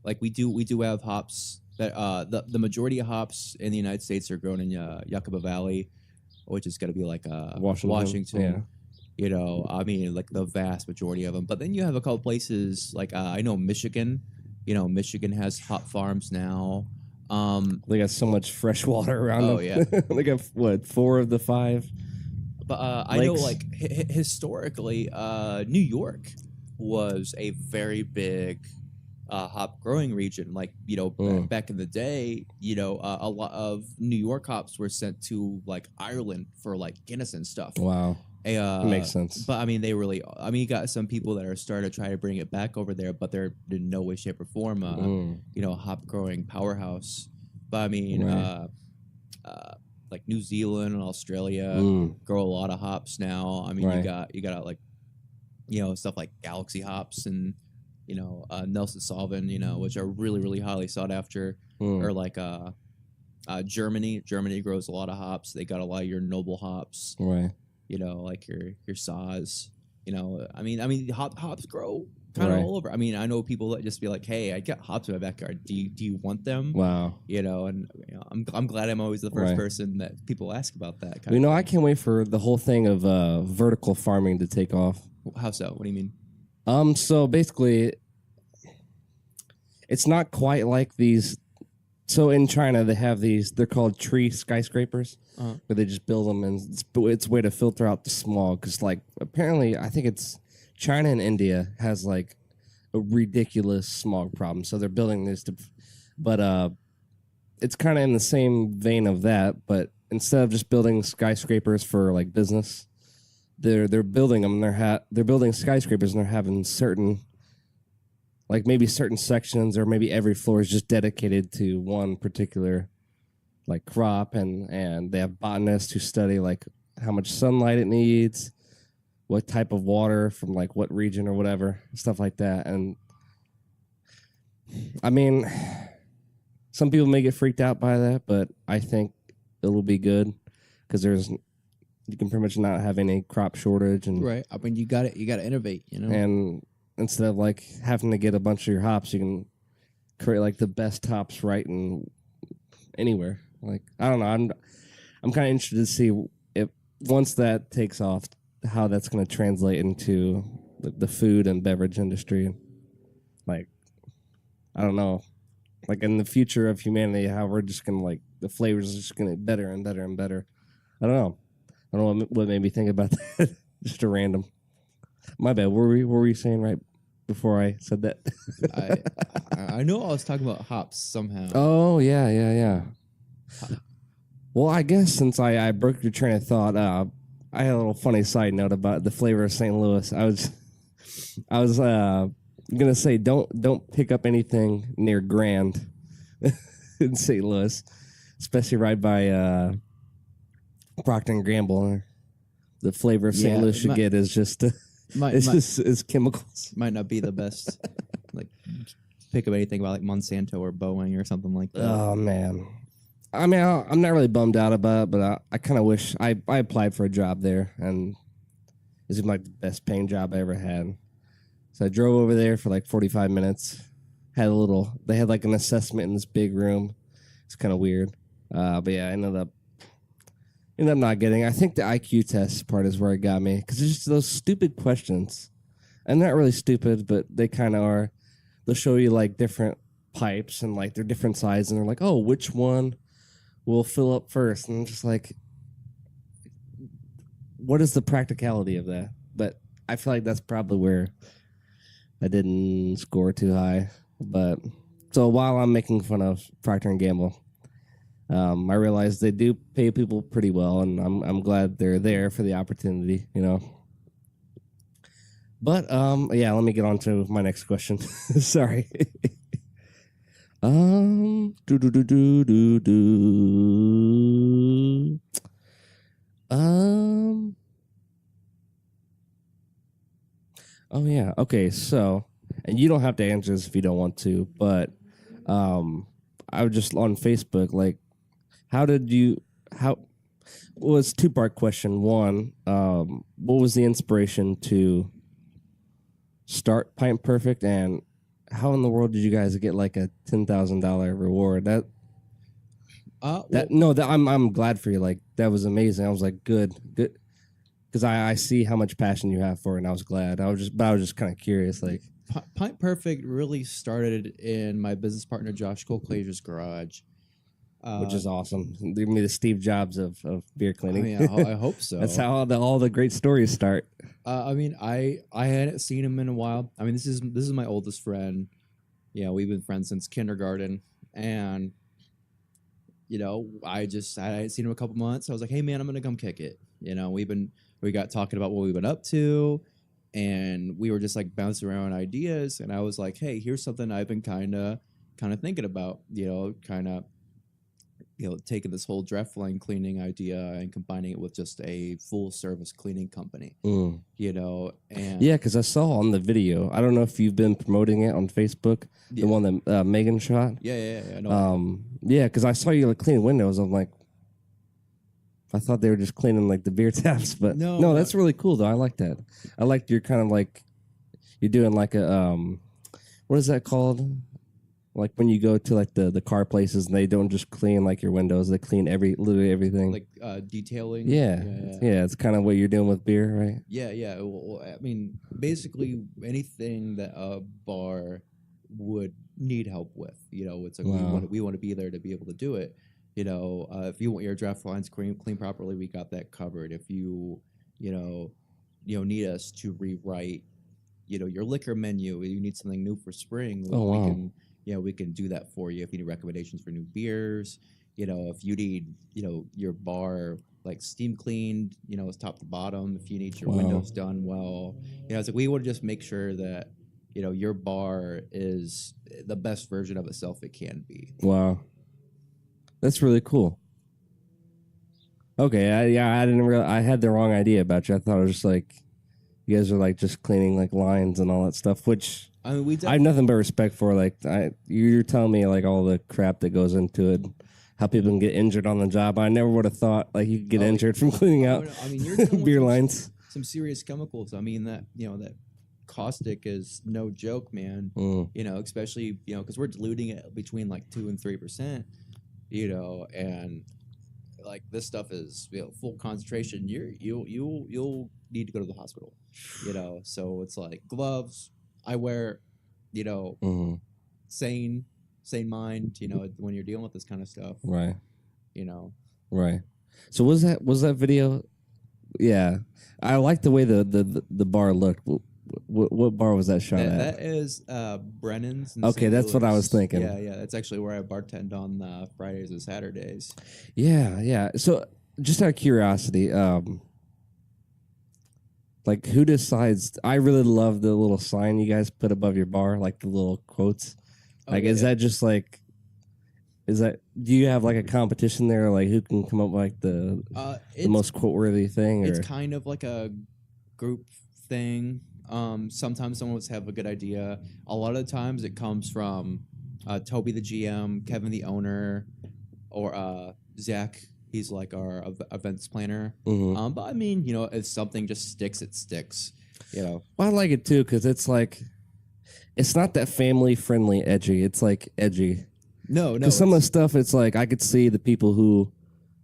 Like we do have hops that the majority of hops in the United States are grown in Yucaba Valley, which is going to be like Washington. Yeah. I mean, like the vast majority of them. But then you have a couple places like I know Michigan. Michigan has hop farms now. They got so much fresh water around them. Oh yeah. They got what, 4 of the 5 But I know, Lakes? like historically, New York was a very big hop growing region. Like back in the day, a lot of New York hops were sent to like Ireland for like Guinness and stuff. Wow. Makes sense. But I mean, you got some people that are starting to try to bring it back over there, but they're in no way, shape, or form, a hop growing powerhouse. But I mean, Right. like New Zealand and Australia grow a lot of hops now. I mean, Right. you got like, stuff like Galaxy hops and, Nelson Sauvin, which are really, really highly sought after, or like, Germany grows a lot of hops. They got a lot of your noble hops. Right. Like your saws. I mean, hops grow kind of Right. all over. I mean, I know people that just be like, "Hey, I got hops in my backyard. Do you want them?" Wow. And I'm glad I'm always the first Right. person that people ask about that. I can't wait for the whole thing of vertical farming to take off. How so? What do you mean? So basically, it's not quite like these. So in China, they have these. They're called tree skyscrapers, where they just build them, and it's a way to filter out the smog. Because like apparently, I think it's China and India has like a ridiculous smog problem. So they're building this but it's kind of in the same vein of that. But instead of just building skyscrapers for like business, they're building them. They're building skyscrapers, and they're having certain. Like maybe certain sections or maybe every floor is just dedicated to one particular like crop and they have botanists who study like how much sunlight it needs, what type of water from like what region or whatever, stuff like that. And I mean, some people may get freaked out by that, but I think it'll be good because you can pretty much not have any crop shortage and Right. I mean, you got to innovate, and instead of like having to get a bunch of your hops, you can create like the best hops right in anywhere. Like I don't know, I'm kind of interested to see if once that takes off, how that's going to translate into the food and beverage industry. Like I don't know, like in the future of humanity, how we're just going to like the flavors are just going to get better and better and better. I don't know what made me think about that. Just a random. My bad. What were you saying right before I said that? I know I was talking about hops somehow. Oh, yeah. Well, I guess since I broke your train of thought, I had a little funny side note about the flavor of St. Louis. I was gonna say don't pick up anything near Grand in St. Louis, especially right by Procter and Gamble. The flavor of St. Louis should get is just. It's chemicals. Might not be the best. Like, pick up anything about like Monsanto or Boeing or something like that. Oh man, I mean, I'm not really bummed out about it, but I kind of wish I applied for a job there, and it was like the best paying job I ever had. So I drove over there for like 45 minutes. They had like an assessment in this big room. It's kind of weird, but yeah, I ended up not getting. I think the IQ test part is where it got me because it's just those stupid questions, and not really stupid, but they kind of are. They'll show you like different pipes and like they're different sizes, and they're like, oh, which one will fill up first? And I'm just like, what is the practicality of that? But I feel like that's probably where I didn't score too high. But so while I'm making fun of Procter and Gamble. I realize they do pay people pretty well, and I'm glad they're there for the opportunity, But yeah, let me get on to my next question. Sorry. Do do do do do do. Oh yeah. Okay. So, and you don't have to answer this if you don't want to, but I was just on Facebook like. Well, it's a two-part question. One, what was the inspiration to start Pint Perfect, and how in the world did you guys get like a $10,000 reward? I'm glad for you. Like that was amazing. I was like, good, because I see how much passion you have for it, and I was glad. I was just kind of curious, like. Pint Perfect really started in my business partner Josh Colclaser's garage. which is awesome. Give me the Steve Jobs of beer I cleaning. mean, I hope so. That's how all the great stories start. I mean, I hadn't seen him in a while. I mean, this is my oldest friend. We've been friends since kindergarten, and I hadn't seen him a couple months. I was like, hey man, I'm gonna come kick it. We got talking about what we've been up to, and we were just like bouncing around ideas. And I was like, hey, here's something I've been kind of thinking about. Taking this whole draft line cleaning idea and combining it with just a full service cleaning company. And Yeah, because I saw on the video. I don't know if you've been promoting it on Facebook, the one that Megan shot. Yeah. Yeah, because I saw you like cleaning windows. I'm like, I thought they were just cleaning like the beer taps, but no, that's really cool though. I like that. I like you're kind of like you're doing like a what is that called? Like when you go to like the car places and they don't just clean like your windows, they clean literally everything. Like detailing. Yeah. It's kind of what you're doing with beer, right? Yeah. Well, I mean, basically anything that a bar would need help with. It's like we want to be there to be able to do it. If you want your draft lines clean properly, we got that covered. If you need us to rewrite, your liquor menu, you need something new for spring. We can do that for you. If you need recommendations for new beers, if you need, your bar like steam cleaned, it's top to bottom. If you need your windows done well, it's like we want to just make sure that, your bar is the best version of itself it can be. Wow. That's really cool. Okay, I didn't realize I had the wrong idea about you. I thought it was just like you guys are like just cleaning like lines and all that stuff, which I mean, I have nothing but respect for. Like you're telling me like all the crap that goes into it, how people can get injured on the job. I never would have thought like you could get injured from cleaning out you're beer lines. Some serious chemicals. I mean that that caustic is no joke, man. Especially because we're diluting it between like 2 and 3%. And like this stuff is full concentration. You'll need to go to the hospital. So it's like gloves. I wear, sane mind. When you're dealing with this kind of stuff, right? Right. So was that video? Yeah, I like the way the bar looked. What bar was that shot at? That is Brennan's. Okay, that's what I was thinking. Yeah. That's actually where I bartend on Fridays and Saturdays. Yeah. So, just out of curiosity, like who decides? I really love the little sign you guys put above your bar, like the little quotes. Like, is that just like? Do you have like a competition there, like who can come up with like the most quote-worthy thing? Or? It's kind of like a group thing. Sometimes someone will have a good idea. A lot of the times it comes from Toby the GM, Kevin the owner, or Zach. He's like our events planner. Mm-hmm. But I mean, if something just sticks, it sticks. Well, I like it too because it's like it's not that family friendly edgy. It's like edgy. No. Because some of the stuff, it's like I could see the people who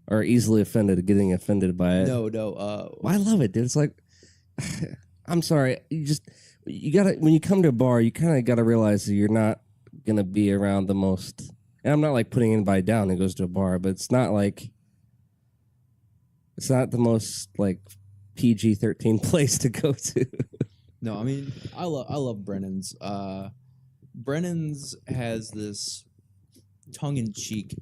are easily offended getting offended by it. No. I love it, dude. It's like. I'm sorry. You gotta when you come to a bar, you kind of gotta realize that you're not gonna be around the most. And I'm not like putting anybody down who goes to a bar, but it's not the most like PG-13 place to go to. No, I mean I love Brennan's. Brennan's has this tongue-in-cheek,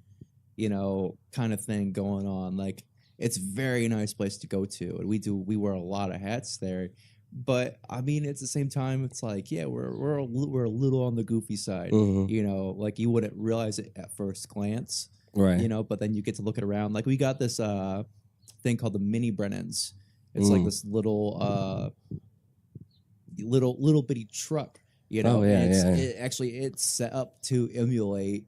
kind of thing going on. Like it's a very nice place to go to, and we wear a lot of hats there. But I mean, at the same time, it's like, we're a little on the goofy side, like you wouldn't realize it at first glance, right? But then you get to look it around. Like we got this thing called the mini Brennan's. It's like this little bitty truck, It's set up to emulate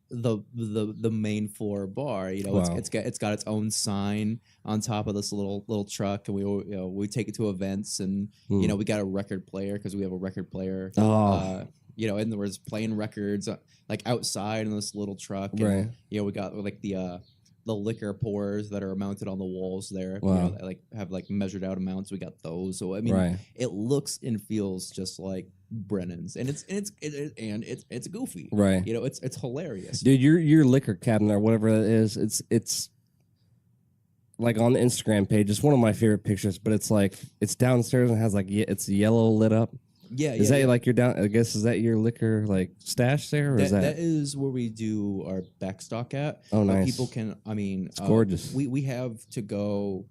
the main floor bar. It's got its own sign on top of this little truck, and we take it to events, and we got a record player because we have a record player. And there was playing records like outside in this little truck, and, right? We got like the the liquor pours that are mounted on the walls there. Wow. You know, that, like have like measured out amounts. We got those. So I mean, Right. it looks and feels just like Brennan's, and it's goofy. Right. You know, it's hilarious. Dude, your liquor cabinet or whatever that is, it's like on the Instagram page. It's one of my favorite pictures, but it's like it's downstairs and has like it's yellow lit up. Yeah, Is that like your down? I guess is that your liquor like stash there, or is that? That is where we do our backstock at. Oh, But nice. people can. I mean, It's gorgeous. We have to go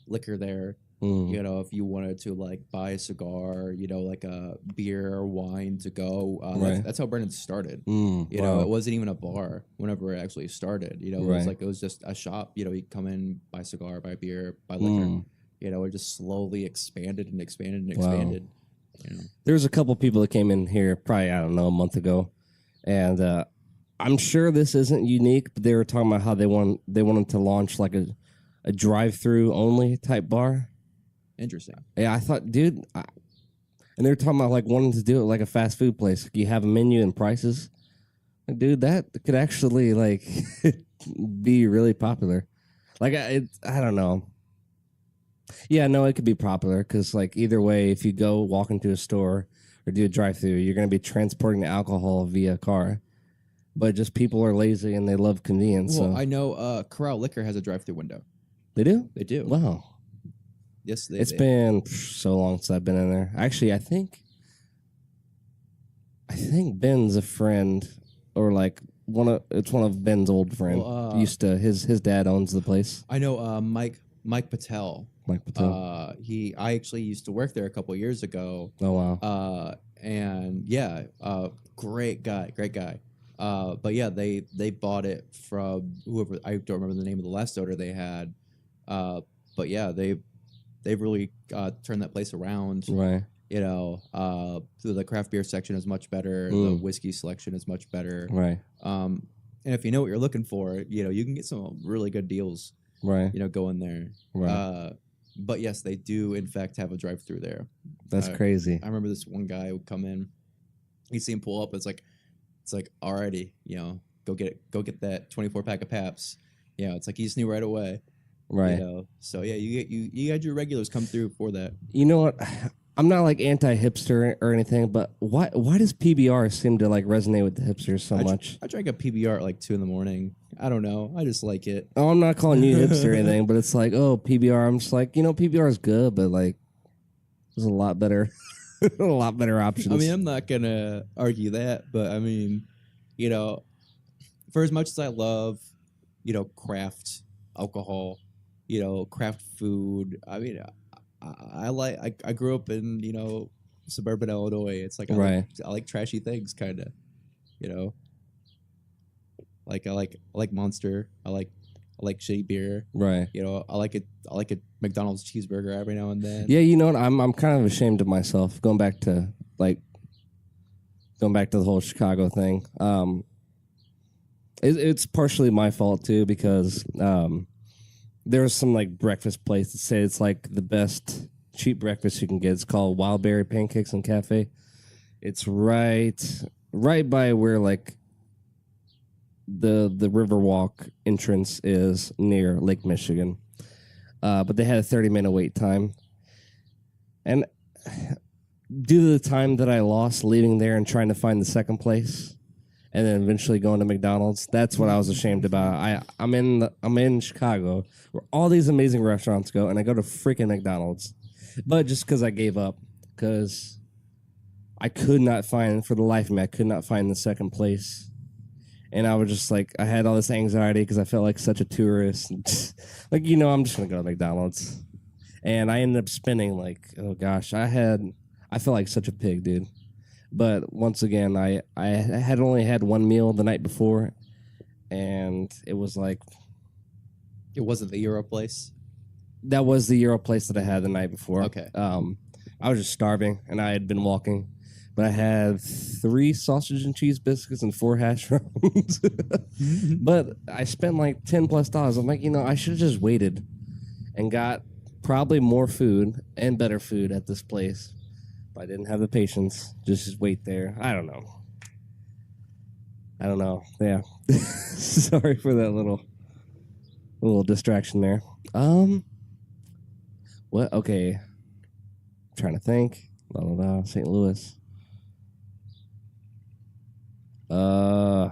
liquor there. Mm. You know, if you wanted to like buy a cigar, you know, like a beer or wine to go. Right. That's how Brennan started. Mm, You wow. know, it wasn't even a bar whenever it actually started. You know, Right. it was just a shop. You know, you come in, buy a cigar, buy beer, buy liquor. Mm. You know, it just slowly expanded and expanded and Wow. expanded. You know. There was a couple people that came in here probably, I don't know, a month ago, and I'm sure this isn't unique, but they were talking about how they wanted to launch like a drive-through only type bar. Interesting. Yeah, I thought, dude, and they were talking about like wanting to do it like a fast food place. You have a menu and prices. Like, dude, that could actually like be really popular. Like, I don't know. Yeah, no, it could be popular because, like, either way, if you go walk into a store or do a drive-through, you're going to be transporting the alcohol via car. But just people are lazy and they love convenience. Well, So I know Corral Liquor has a drive-through window. they do. They do. Wow, Yes, it's been so long since I've been in there. Actually, I think Ben's a friend, or like it's one of Ben's old friend. Well, Used to his dad owns the place. I know Mike Patel. Mike Patel. I actually used to work there a couple years ago. Oh wow. And yeah, great guy. But yeah, they bought it from whoever, I don't remember the name of the last owner they had. But yeah, they've really turned that place around. Right. You know, the craft beer section is much better. The Mm. whiskey selection is much better. Right. And if you know what you're looking for, you know, you can get some really good deals, Right. you know, going there. Right. But yes, they do in fact have a drive-through there. That's crazy. I remember this one guy would come in, he'd see him pull up. It's like, alrighty, you know, go get that 24 pack of Paps. You know, it's like he just knew right away. Right. You know, so yeah, you had your regulars come through for that. You know what? I'm not like anti-hipster or anything, but why does PBR seem to like resonate with the hipsters so much? I drank a PBR at like 2 a.m. I don't know. I just like it. Oh, I'm not calling you hipster or anything, but it's like, oh, PBR. I'm just like, you know, PBR is good, but like, there's a lot better, a lot better options. I mean, I'm not gonna argue that, but I mean, you know, for as much as I love, you know, craft alcohol, you know, craft food. I mean, I grew up in, you know, suburban Illinois. It's like I like trashy things, kind of, you know. Like I like Monster. I like shitty beer. Right. You know, I like a McDonald's cheeseburger every now and then. Yeah, you know what? I'm kind of ashamed of myself going back to the whole Chicago thing. It's partially my fault too because there's some like breakfast place that say it's like the best cheap breakfast you can get. It's called Wildberry Pancakes and Cafe. It's right by where like the Riverwalk entrance is near Lake Michigan. But they had a 30-minute wait time. And due to the time that I lost leaving there and trying to find the second place and then eventually going to McDonald's, that's what I was ashamed about. I'm in Chicago where all these amazing restaurants go, and I go to freaking McDonald's. But just because I gave up, because I could not find, for the life of me, I could not find the second place. And I was just like, I had all this anxiety because I felt like such a tourist. Like, you know, I'm just going to go to McDonald's. And I ended up spending like, oh gosh, I felt like such a pig, dude. But once again, I had only had one meal the night before. And it was like. It wasn't the Euro place? That was the Euro place that I had the night before. Okay. I was just starving and I had been walking. But I had 3 sausage and cheese biscuits and 4 hash browns. But I spent like $10+. I'm like, you know, I should have just waited and got probably more food and better food at this place. But I didn't have the patience. Just wait there. I don't know. Yeah. Sorry for that little A little distraction there. What? Okay. I'm trying to think. St. Louis. Oh.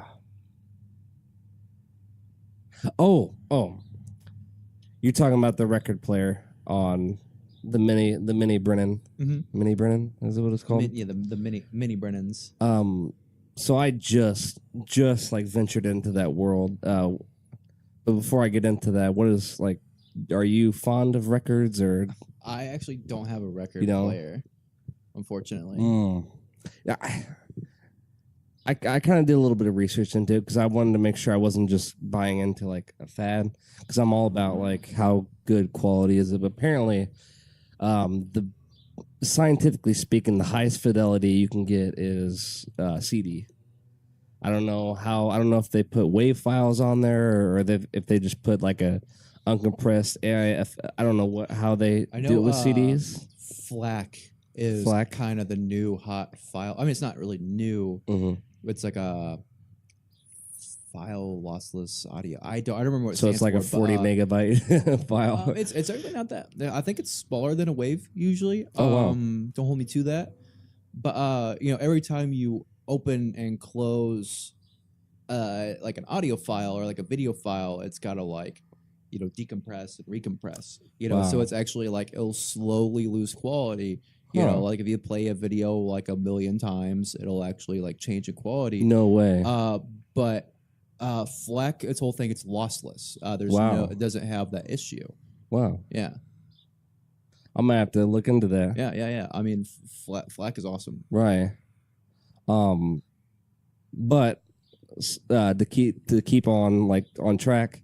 You're talking about the record player on the mini Brennan. Mm-hmm. Mini Brennan, is that what it's called? The mini Brennans. So I just like ventured into that world. But before I get into that, what is like? Are you fond of records or? I actually don't have a record player, unfortunately. Yeah, I kind of did a little bit of research into it because I wanted to make sure I wasn't just buying into like a fad because I'm all about like how good quality is it. But apparently, the scientifically speaking, the highest fidelity you can get is CD. I don't know if they put WAV files on there or if they just put like a uncompressed AIF. I don't know how they do it with CDs. FLAC is kind of the new hot file. I mean, it's not really new. Mm-hmm. It's like a file lossless audio. I don't remember what it stands for. So it's like a 40 megabyte file. It's actually not that. I think it's smaller than a WAV usually. Oh, wow. Don't hold me to that. But every time you open and close like an audio file or like a video file, it's gotta like decompress and recompress. Wow. So it's actually like it'll slowly lose quality. Like if you play a video like a million times, it'll actually like change in quality. No way. But FLAC, its whole thing, it's lossless. It doesn't have that issue. Wow. Yeah. I'm gonna have to look into that. Yeah. I mean, FLAC is awesome. Right. But to keep on like on track,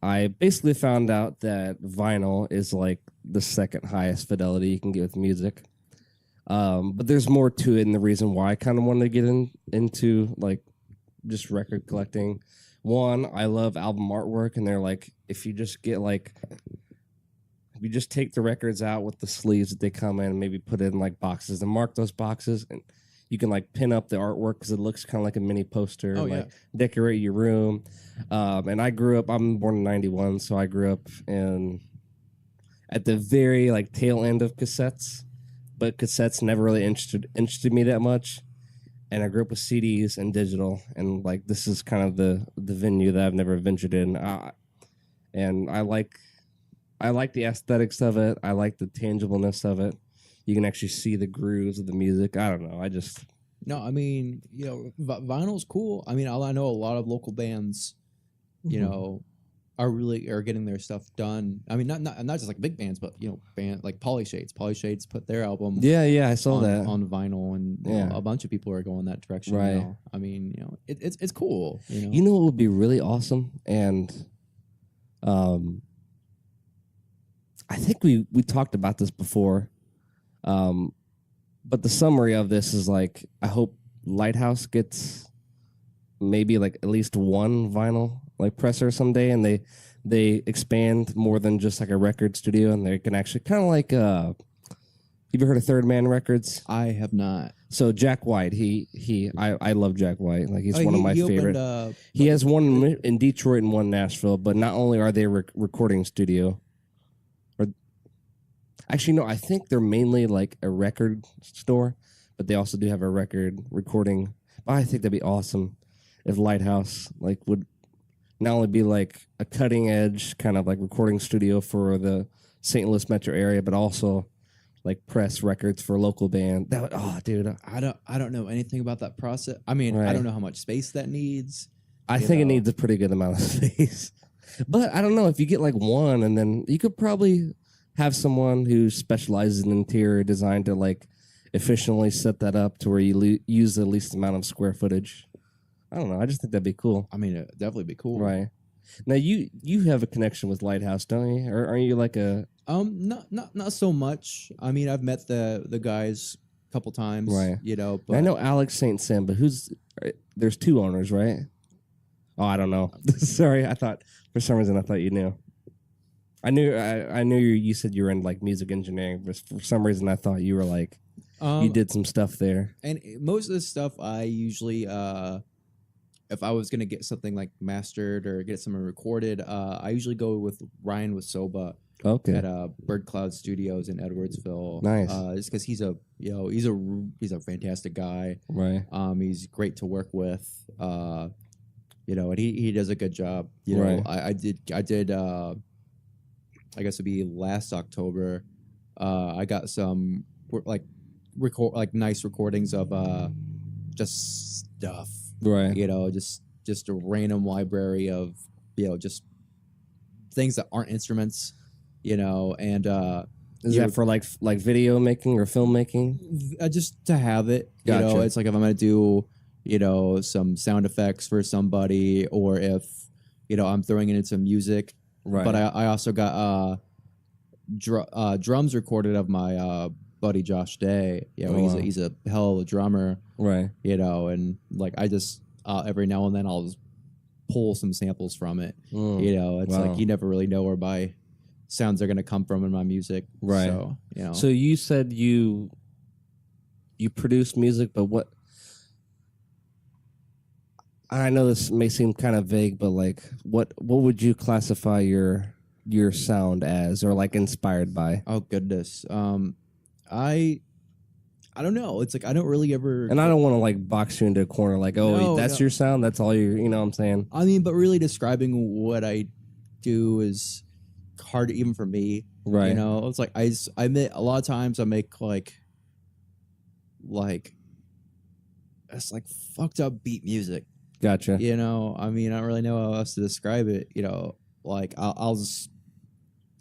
I basically found out that vinyl is like the second highest fidelity you can get with music. But there's more to it, and the reason why I kind of wanted to get into like just record collecting. One, I love album artwork, and they're like, if you just take the records out with the sleeves that they come in, and maybe put it in like boxes and mark those boxes, and you can like pin up the artwork because it looks kind of like a mini poster. Oh, like decorate your room. And I'm born in '91, so I grew up at the very like tail end of cassettes, but cassettes never really interested me that much. And I grew up with CDs and digital, and like this is kind of the venue that I've never ventured in. And I like the aesthetics of it. I like the tangibleness of it. You can actually see the grooves of the music. I don't know. No, I mean, vinyl's cool. I mean, I know a lot of local bands, are getting their stuff done. I mean, not just like big bands, but band like Polyshades. Polyshades put their album. Yeah, I saw that on vinyl, and a bunch of people are going that direction. Right. I mean, it's cool. You know what would be really awesome, and I think we talked about this before. But the summary of this is like, I hope Lighthouse gets maybe like at least one vinyl like presser someday, and they expand more than just like a record studio, and they can actually kind of like have you heard of Third Man Records? I have not. So Jack White, I love Jack White. Like he's one of my favorite. He has one in Detroit and one in Nashville, but not only are they a recording studio. Actually, no, I think they're mainly like a record store, but they also do have a record recording. I think that'd be awesome if Lighthouse like would not only be like a cutting edge kind of like recording studio for the St. Louis metro area, but also like press records for a local band. That would, dude, I don't know anything about that process. I mean, right. I don't know how much space that needs. I think it needs a pretty good amount of space, but I don't know if you get like one, and then you could probably have someone who specializes in interior design to like efficiently set that up to where you use the least amount of square footage. I don't know. I just think that'd be cool. I mean, it'd definitely be cool. Right. Now you have a connection with Lighthouse, don't you? Or are you like a not so much. I mean, I've met the guys a couple times. Right. But I know Alex St. Sim, but there's two owners, right? Oh, I don't know. Sorry, for some reason I thought you knew. I knew you said you were in like music engineering, but for some reason I thought you were like you did some stuff there. And most of the stuff I usually if I was gonna get something like mastered or get something recorded, I usually go with Ryan Wasoba Okay. at Bird Cloud Studios in Edwardsville. Nice. Just because he's a fantastic guy. Right. He's great to work with. And he does a good job. Right. I did. I guess it'd be last October. I got some nice recordings of just stuff. Right. Just a random library of just things that aren't instruments. And Is that for like video making or filmmaking? Just to have it. Gotcha. It's like if I'm gonna do some sound effects for somebody, or if I'm throwing it in some music. Right. But I also got drums recorded of my buddy Josh Day. He's a hell of a drummer. Right. And like I just every now and then I'll just pull some samples from it. It's like you never really know where my sounds are going to come from in my music. Right. So, So you said you produce music, but what? I know this may seem kind of vague, but like, what would you classify your sound as, or like inspired by? Oh goodness. I don't know. It's like I don't really ever. And I don't want to like box you into a corner, like, oh, No, that's your sound, that's all you know what I'm saying? I mean, but really describing what I do is hard even for me. Right. It's like I make a lot of times I make like it's like fucked up beat music. Gotcha. I mean, I don't really know how else to describe it. Like I'll just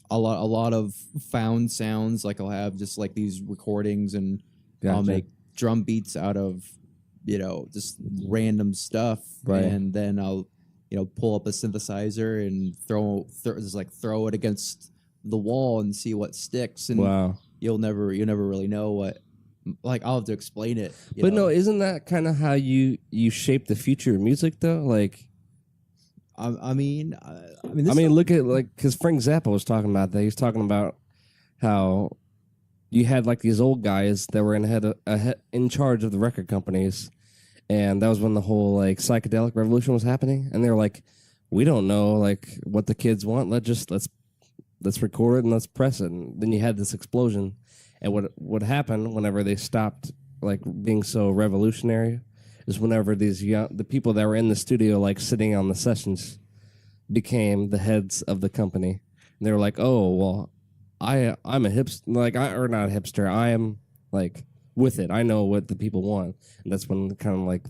a lot of found sounds. Like I'll have just like these recordings, and Gotcha. I'll make drum beats out of just random stuff, Right. And then I'll pull up a synthesizer and throw it against the wall and see what sticks. And Wow. you'll never really know what. Like I'll have to explain it. But no, isn't that kind of how you shape the future of music though? Like, I mean, look at like, because Frank Zappa was talking about that. He was talking about how you had like these old guys that were in charge of the record companies, and that was when the whole like psychedelic revolution was happening. And they were like, we don't know like what the kids want. Let's record it and let's press it. And then you had this explosion. And what happened whenever they stopped like being so revolutionary is whenever the people that were in the studio like sitting on the sessions became the heads of the company. And they were like, oh well, I'm a hipster, like or not a hipster. I am like with it. I know what the people want, and that's when kind of like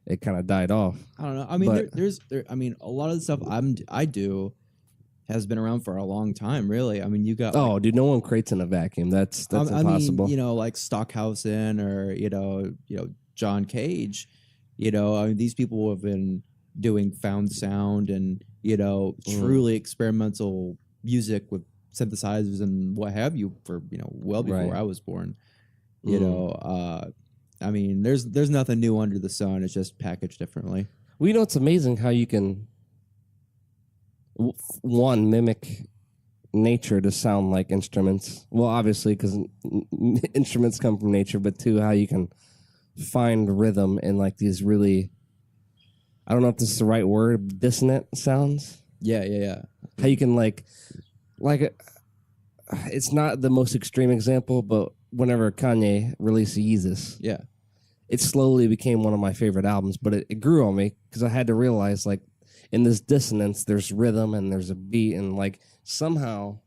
it kind of died off. I don't know. I mean, there's a lot of the stuff I do has been around for a long time, really. I mean, you got dude, no one creates in a vacuum. That's impossible. I mean, like Stockhausen or John Cage. I mean, these people have been doing found sound and truly experimental music with synthesizers and what have you for well before Right. I was born. I mean, there's nothing new under the sun. It's just packaged differently. Well, it's amazing how you can one mimic nature to sound like instruments. Well, obviously, because instruments come from nature, but two, how you can find rhythm in like these really, I don't know if this is the right word, dissonant sounds. Yeah. How you can like it's not the most extreme example, but whenever Kanye released Yeezus, Yeah. it slowly became one of my favorite albums, but it grew on me because I had to realize like in this dissonance, there's rhythm and there's a beat, and like somehow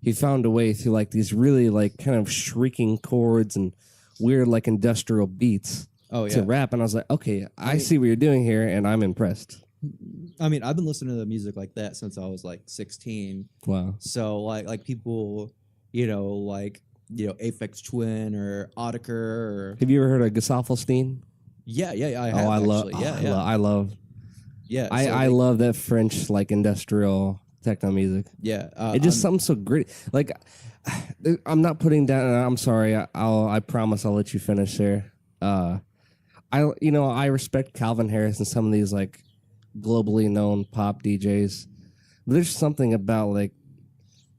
he found a way through like these really like kind of shrieking chords and weird like industrial beats to rap, and I was like, okay, I see what you're doing here, and I'm impressed. I mean, I've been listening to music like that since I was like 16. Wow. So like people, Aphex Twin or Autechre or Have you ever heard of Gesaffelstein? yeah, I have. I love. Yeah, I love that French like industrial techno music. Yeah, It just something so great. Like, I'm not putting down. I'm sorry. I promise I'll let you finish there. I respect Calvin Harris and some of these like globally known pop DJs, but there's something about like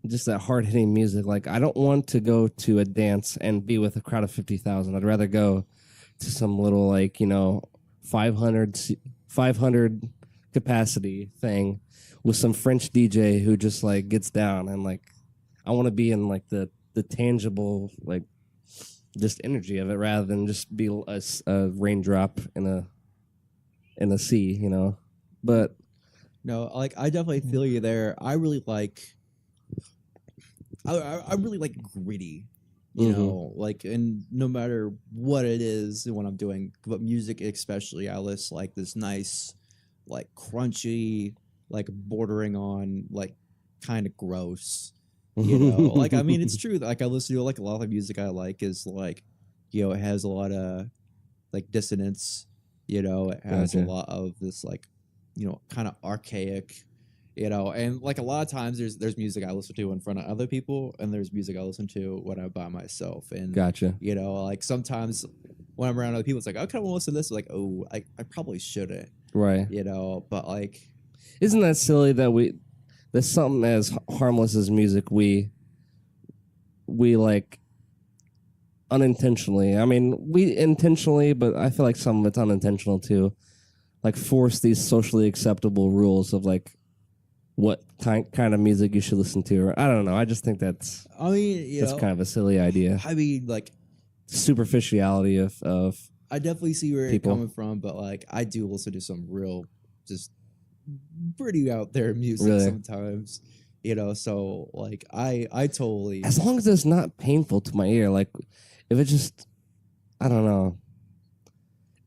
just that hard hitting music. Like, I don't want to go to a dance and be with a crowd of 50,000. I'd rather go to some little like 500 500 capacity thing with some French DJ who just like gets down, and like I want to be in like the tangible like just energy of it rather than just be a raindrop in a sea, you know. But No, like I definitely feel you there. I really like gritty, you know, like, and no matter what it is when I'm doing, but music especially, I list like this nice, like crunchy, like bordering on like kind of gross, you know. Like I mean, it's true. Like I listen to like a lot of the music I like is like, you know, it has a lot of like dissonance, you know, it has a lot of this like, you know, kind of archaic, you know, and like a lot of times there's music I listen to in front of other people, and there's music I listen to when I'm by myself. And you know, like sometimes when I'm around other people, it's like I kind of want to listen to this, like, oh, I probably shouldn't, right, you know, but like, isn't that silly that there's something as harmless as music we like unintentionally, I mean we intentionally, but I feel like some of it's unintentional too, like force these socially acceptable rules of like what kind of music you should listen to, or I don't know. I just think that's kind of a silly idea. I mean, like superficiality of I definitely see where people. you're coming from, but like I do listen to some real, just pretty out there music sometimes, you know. So like I totally, as long as it's not painful to my ear, like if it just, I don't know,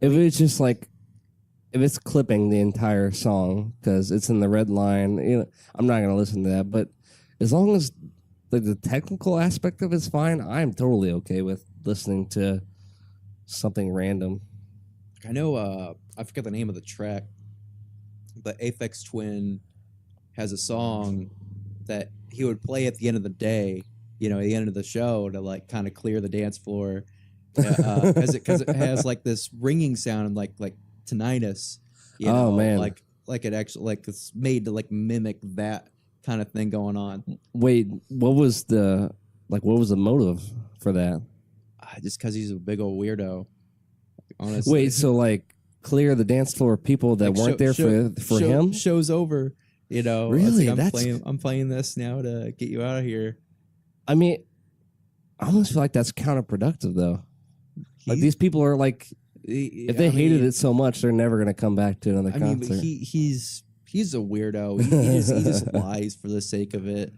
if it's just like, if it's clipping the entire song because it's in the red line, you know, I'm not gonna listen to that. But as long as like the technical aspect of it's fine, I'm totally okay with listening to something random. I know I forget the name of the track, but Aphex Twin has a song that he would play at the end of the day, you know, at the end of the show to like kind of clear the dance floor, because it has like this ringing sound, like tinnitus, you know, man, like it actually, like it's made to like mimic that kind of thing going on. Wait, what was the motive for that? Just because he's a big old weirdo, honestly. Wait, so like clear the dance floor, people that weren't there for him? Show's over, you know. Really? I'm playing this now to get you out of here. I mean, I almost feel like that's counterproductive though. Like these people are like, if they hated it so much, they're never going to come back to another concert. But he's a weirdo. He just lies for the sake of it.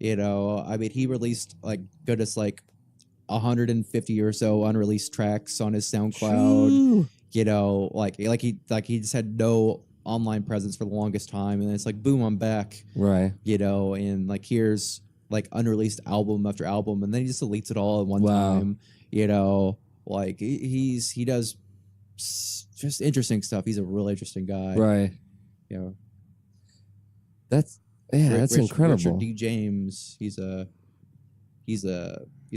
You know, I mean, he released like goodness, like 150 or so unreleased tracks on his SoundCloud. True. You know, like he just had no online presence for the longest time, and it's like boom, I'm back. Right. You know, and like here's like unreleased album after album, and then he just deletes it all at one time. You know. Like he does just interesting stuff. He's a real interesting guy, right? Yeah, that's incredible. Richard D. James, he's a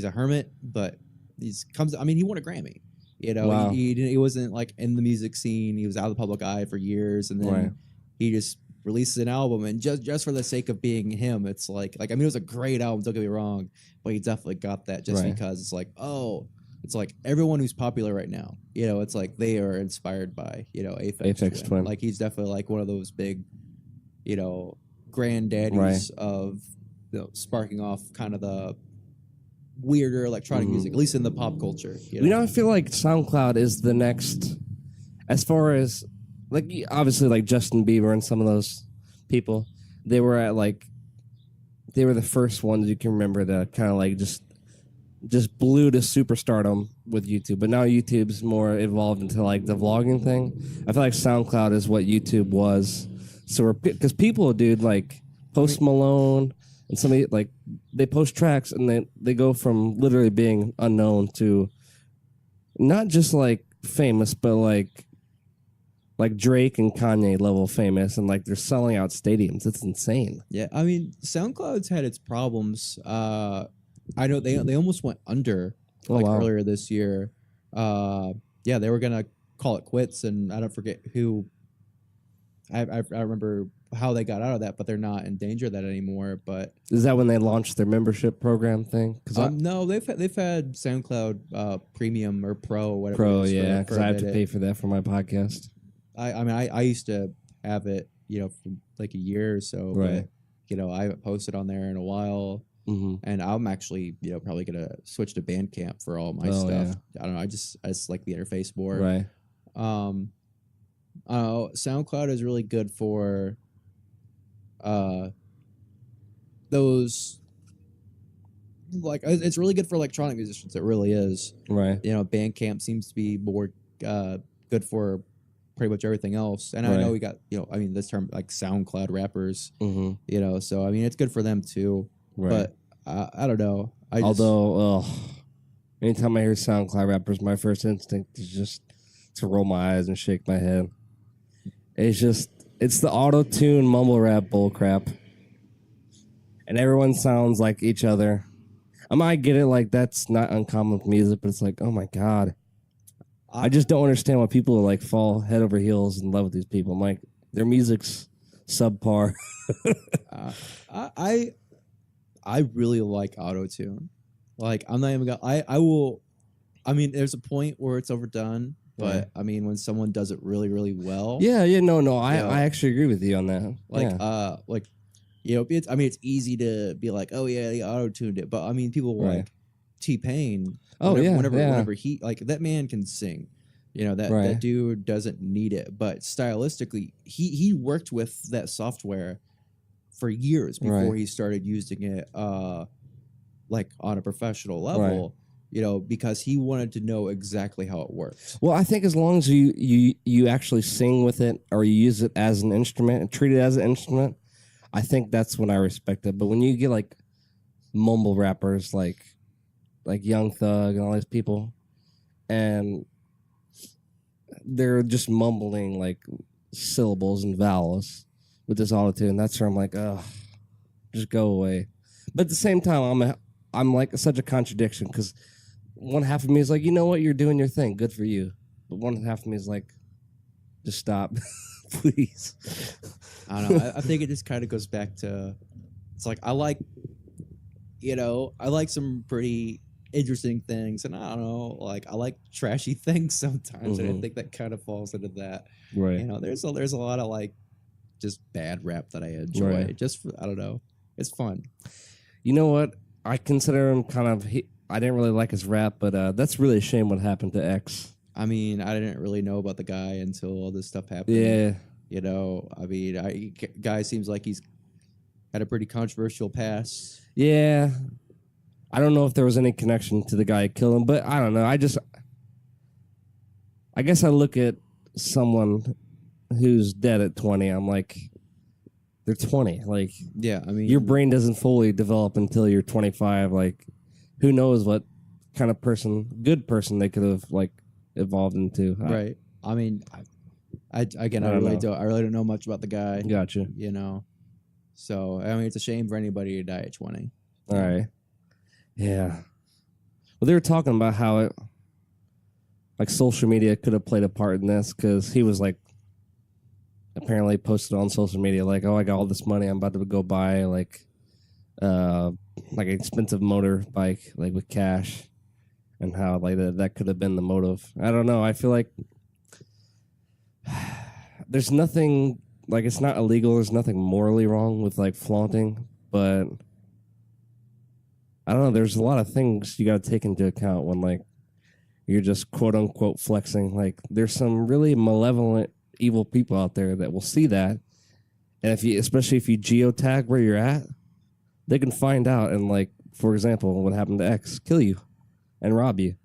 hermit, but I mean, he won a Grammy. You know, he wasn't like in the music scene. He was out of the public eye for years, and then he just releases an album, and just for the sake of being him, it's like I mean, it was a great album. Don't get me wrong, but he definitely got that just because it's like, oh. It's like everyone who's popular right now, you know, it's like they are inspired by, you know, Aphex Twin. Like he's definitely like one of those big, you know, granddaddies of, you know, sparking off kind of the weirder electronic music, at least in the pop culture. You know, I feel like SoundCloud is the next, as far as like obviously like Justin Bieber and some of those people, they were the first ones you can remember that kind of like just blew to superstardom with YouTube, but now YouTube's more evolved into like the vlogging thing. I feel like SoundCloud is what YouTube was. So because people, dude, like Post Malone and somebody like they post tracks and they go from literally being unknown to not just like famous, but like Drake and Kanye level famous, and like they're selling out stadiums. It's insane. Yeah, I mean, SoundCloud's had its problems. I know they almost went under earlier this year. Yeah, they were gonna call it quits, and I don't forget who. I remember how they got out of that, but they're not in danger of that anymore. But is that when they launched their membership program thing? No, they've had SoundCloud Premium or Pro or whatever. Pro, yeah, because I have to pay for that for my podcast. I used to have it, for like a year or so, Right. but I haven't posted on there in a while, Mm-hmm. and I'm actually, probably gonna switch to Bandcamp for all my Oh, stuff. yeah. I don't know. I just like the interface more. Right. Um, SoundCloud is really good for uh those, like, it's really good for electronic musicians. It really is. Right. Bandcamp seems to be more good for pretty much everything else. And I know Right. we got, this term like SoundCloud rappers, Mm-hmm. so it's good for them too. Right. But I don't know. Although, anytime I hear SoundCloud rappers, my first instinct is just to roll my eyes and shake my head. It's the auto-tune mumble rap bullcrap. And everyone sounds like each other. I might get it, like, that's not uncommon with music, but it's like, oh my God. I just don't understand why people like fall head over heels in love with these people. I'm like, their music's subpar. I really like auto-tune. Like, I'm not even gonna, I will, there's a point where it's overdone, but Right. when someone does it really, really well. Yeah, no. I actually agree with you on that. It's easy to be like, oh yeah, they auto-tuned it, but people Right. like T-Pain. Oh, yeah, Whenever he, like, that man can sing. That Right. dude doesn't need it, but stylistically, he worked with that software for years before Right. he started using it, like, on a professional level. Because he wanted to know exactly how it works. Well, I think as long as you actually sing with it or you use it as an instrument and treat it as an instrument, I think that's when I respect it. But when you get like mumble rappers like Young Thug and all these people, and they're just mumbling like syllables and vowels with this autotune, that's where I'm like, ugh, just go away. But at the same time, I'm like such a contradiction because one half of me is like, you know what, you're doing your thing, good for you. But one half of me is like, just stop, please. I don't know. I think it just kind of goes back to, it's like, I like some pretty interesting things, and I don't know, like, I like trashy things sometimes, and I think that kind of falls into that. Right. There's a lot of, like, just bad rap that I enjoy. Right. I don't know, it's fun. You know what? I consider him kind of. I didn't really like his rap, but that's really a shame what happened to X. I didn't really know about the guy until all this stuff happened. Yeah. Guy seems like he's had a pretty controversial past. Yeah. I don't know if there was any connection to the guy who killed him, but I don't know. I guess I look at someone who's dead at 20. I'm like, they're 20. Like, yeah, your brain doesn't fully develop until you're 25. Like, who knows what kind of good person they could have like evolved into. Right. I really don't know much about the guy. Gotcha. So it's a shame for anybody to die at 20. All right. Yeah. Well, they were talking about how social media could have played a part in this because he was like apparently posted on social media like, oh, I got all this money, I'm about to go buy like an expensive motorbike like with cash, and how like that could have been the motive. I don't know. I feel like there's nothing, like, it's not illegal. There's nothing morally wrong with like flaunting, but I don't know. There's a lot of things you got to take into account when like you're just quote unquote flexing. Like, there's some really malevolent, evil people out there that will see that, and especially if you geotag where you're at, they can find out and, like, for example, what happened to X, kill you and rob you.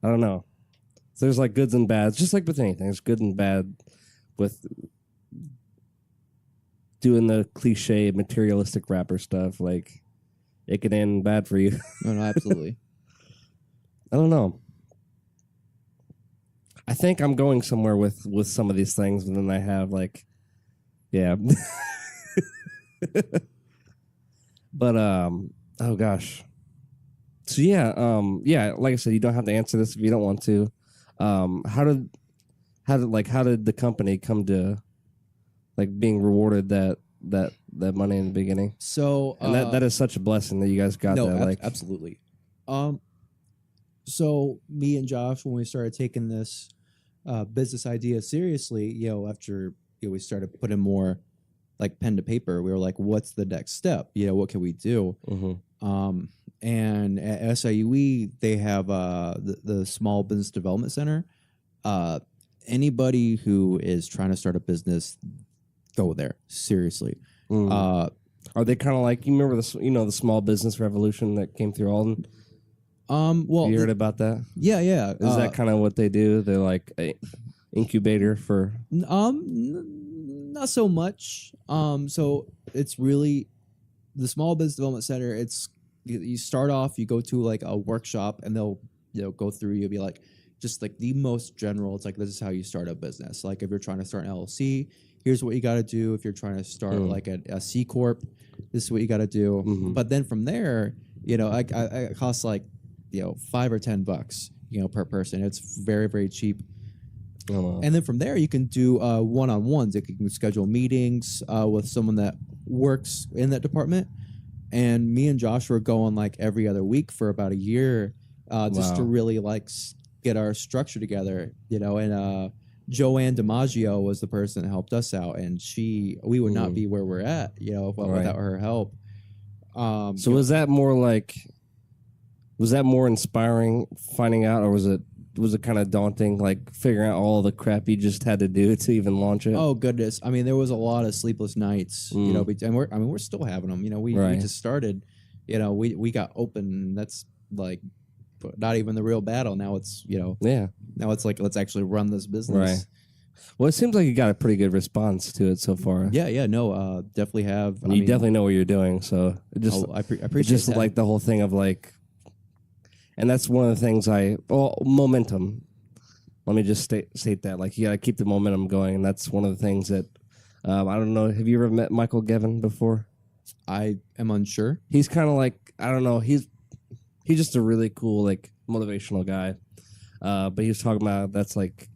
I don't know. So there's like goods and bads, just like with anything. There's good and bad with doing the cliche materialistic rapper stuff. Like, it could end bad for you. No, absolutely. I don't know. I think I'm going somewhere with some of these things, and then I have like, yeah. But oh gosh. So yeah, like I said, you don't have to answer this if you don't want to. How did the company come to like being rewarded that money in the beginning? So and that is such a blessing that you guys got that. Absolutely. So me and Josh, when we started taking this, business idea seriously, after we started putting more like pen to paper, we were like, what's the next step? What can we do? And at SIUE, they have the Small Business Development Center. Anybody who is trying to start a business, go there. Seriously. Are they kind of like, you remember the small business revolution that came through Alden? Well, You heard about that? yeah. Is that kind of what they do? They're like a incubator for. Not so much. So it's really the Small Business Development Center. It's you start off, you go to like a workshop, and they'll go through. You'll be like, just like the most general. It's like, this is how you start a business. Like if you're trying to start an LLC, here's what you got to do. If you're trying to start like a C corp, this is what you got to do. But then from there, it costs like $5 or $10, per person. It's very, very cheap. And then from there, you can do one-on-ones. You can schedule meetings with someone that works in that department. And me and Josh were going like every other week for about a year, just to really like get our structure together. And Joanne DiMaggio was the person that helped us out, and we would not be where we're at, without her help. So was that more inspiring finding out, or was it kind of daunting, like figuring out all the crap you just had to do to even launch it? Oh goodness! I mean, there was a lot of sleepless nights, and we're still having them. We just started, we got open. That's like not even the real battle. Now it's Now it's like, let's actually run this business. Right. Well, it seems like you got a pretty good response to it so far. Yeah. No, definitely have. And you definitely know what you're doing. So it just, I appreciate that. Like the whole thing of like, and that's one of the things momentum. Let me just state that. Like, you got to keep the momentum going. And that's one of the things that, I don't know. Have you ever met Michael Gevin before? I am unsure. He's kind of like, I don't know. He's just a really cool, like, motivational guy. But he was talking about that's like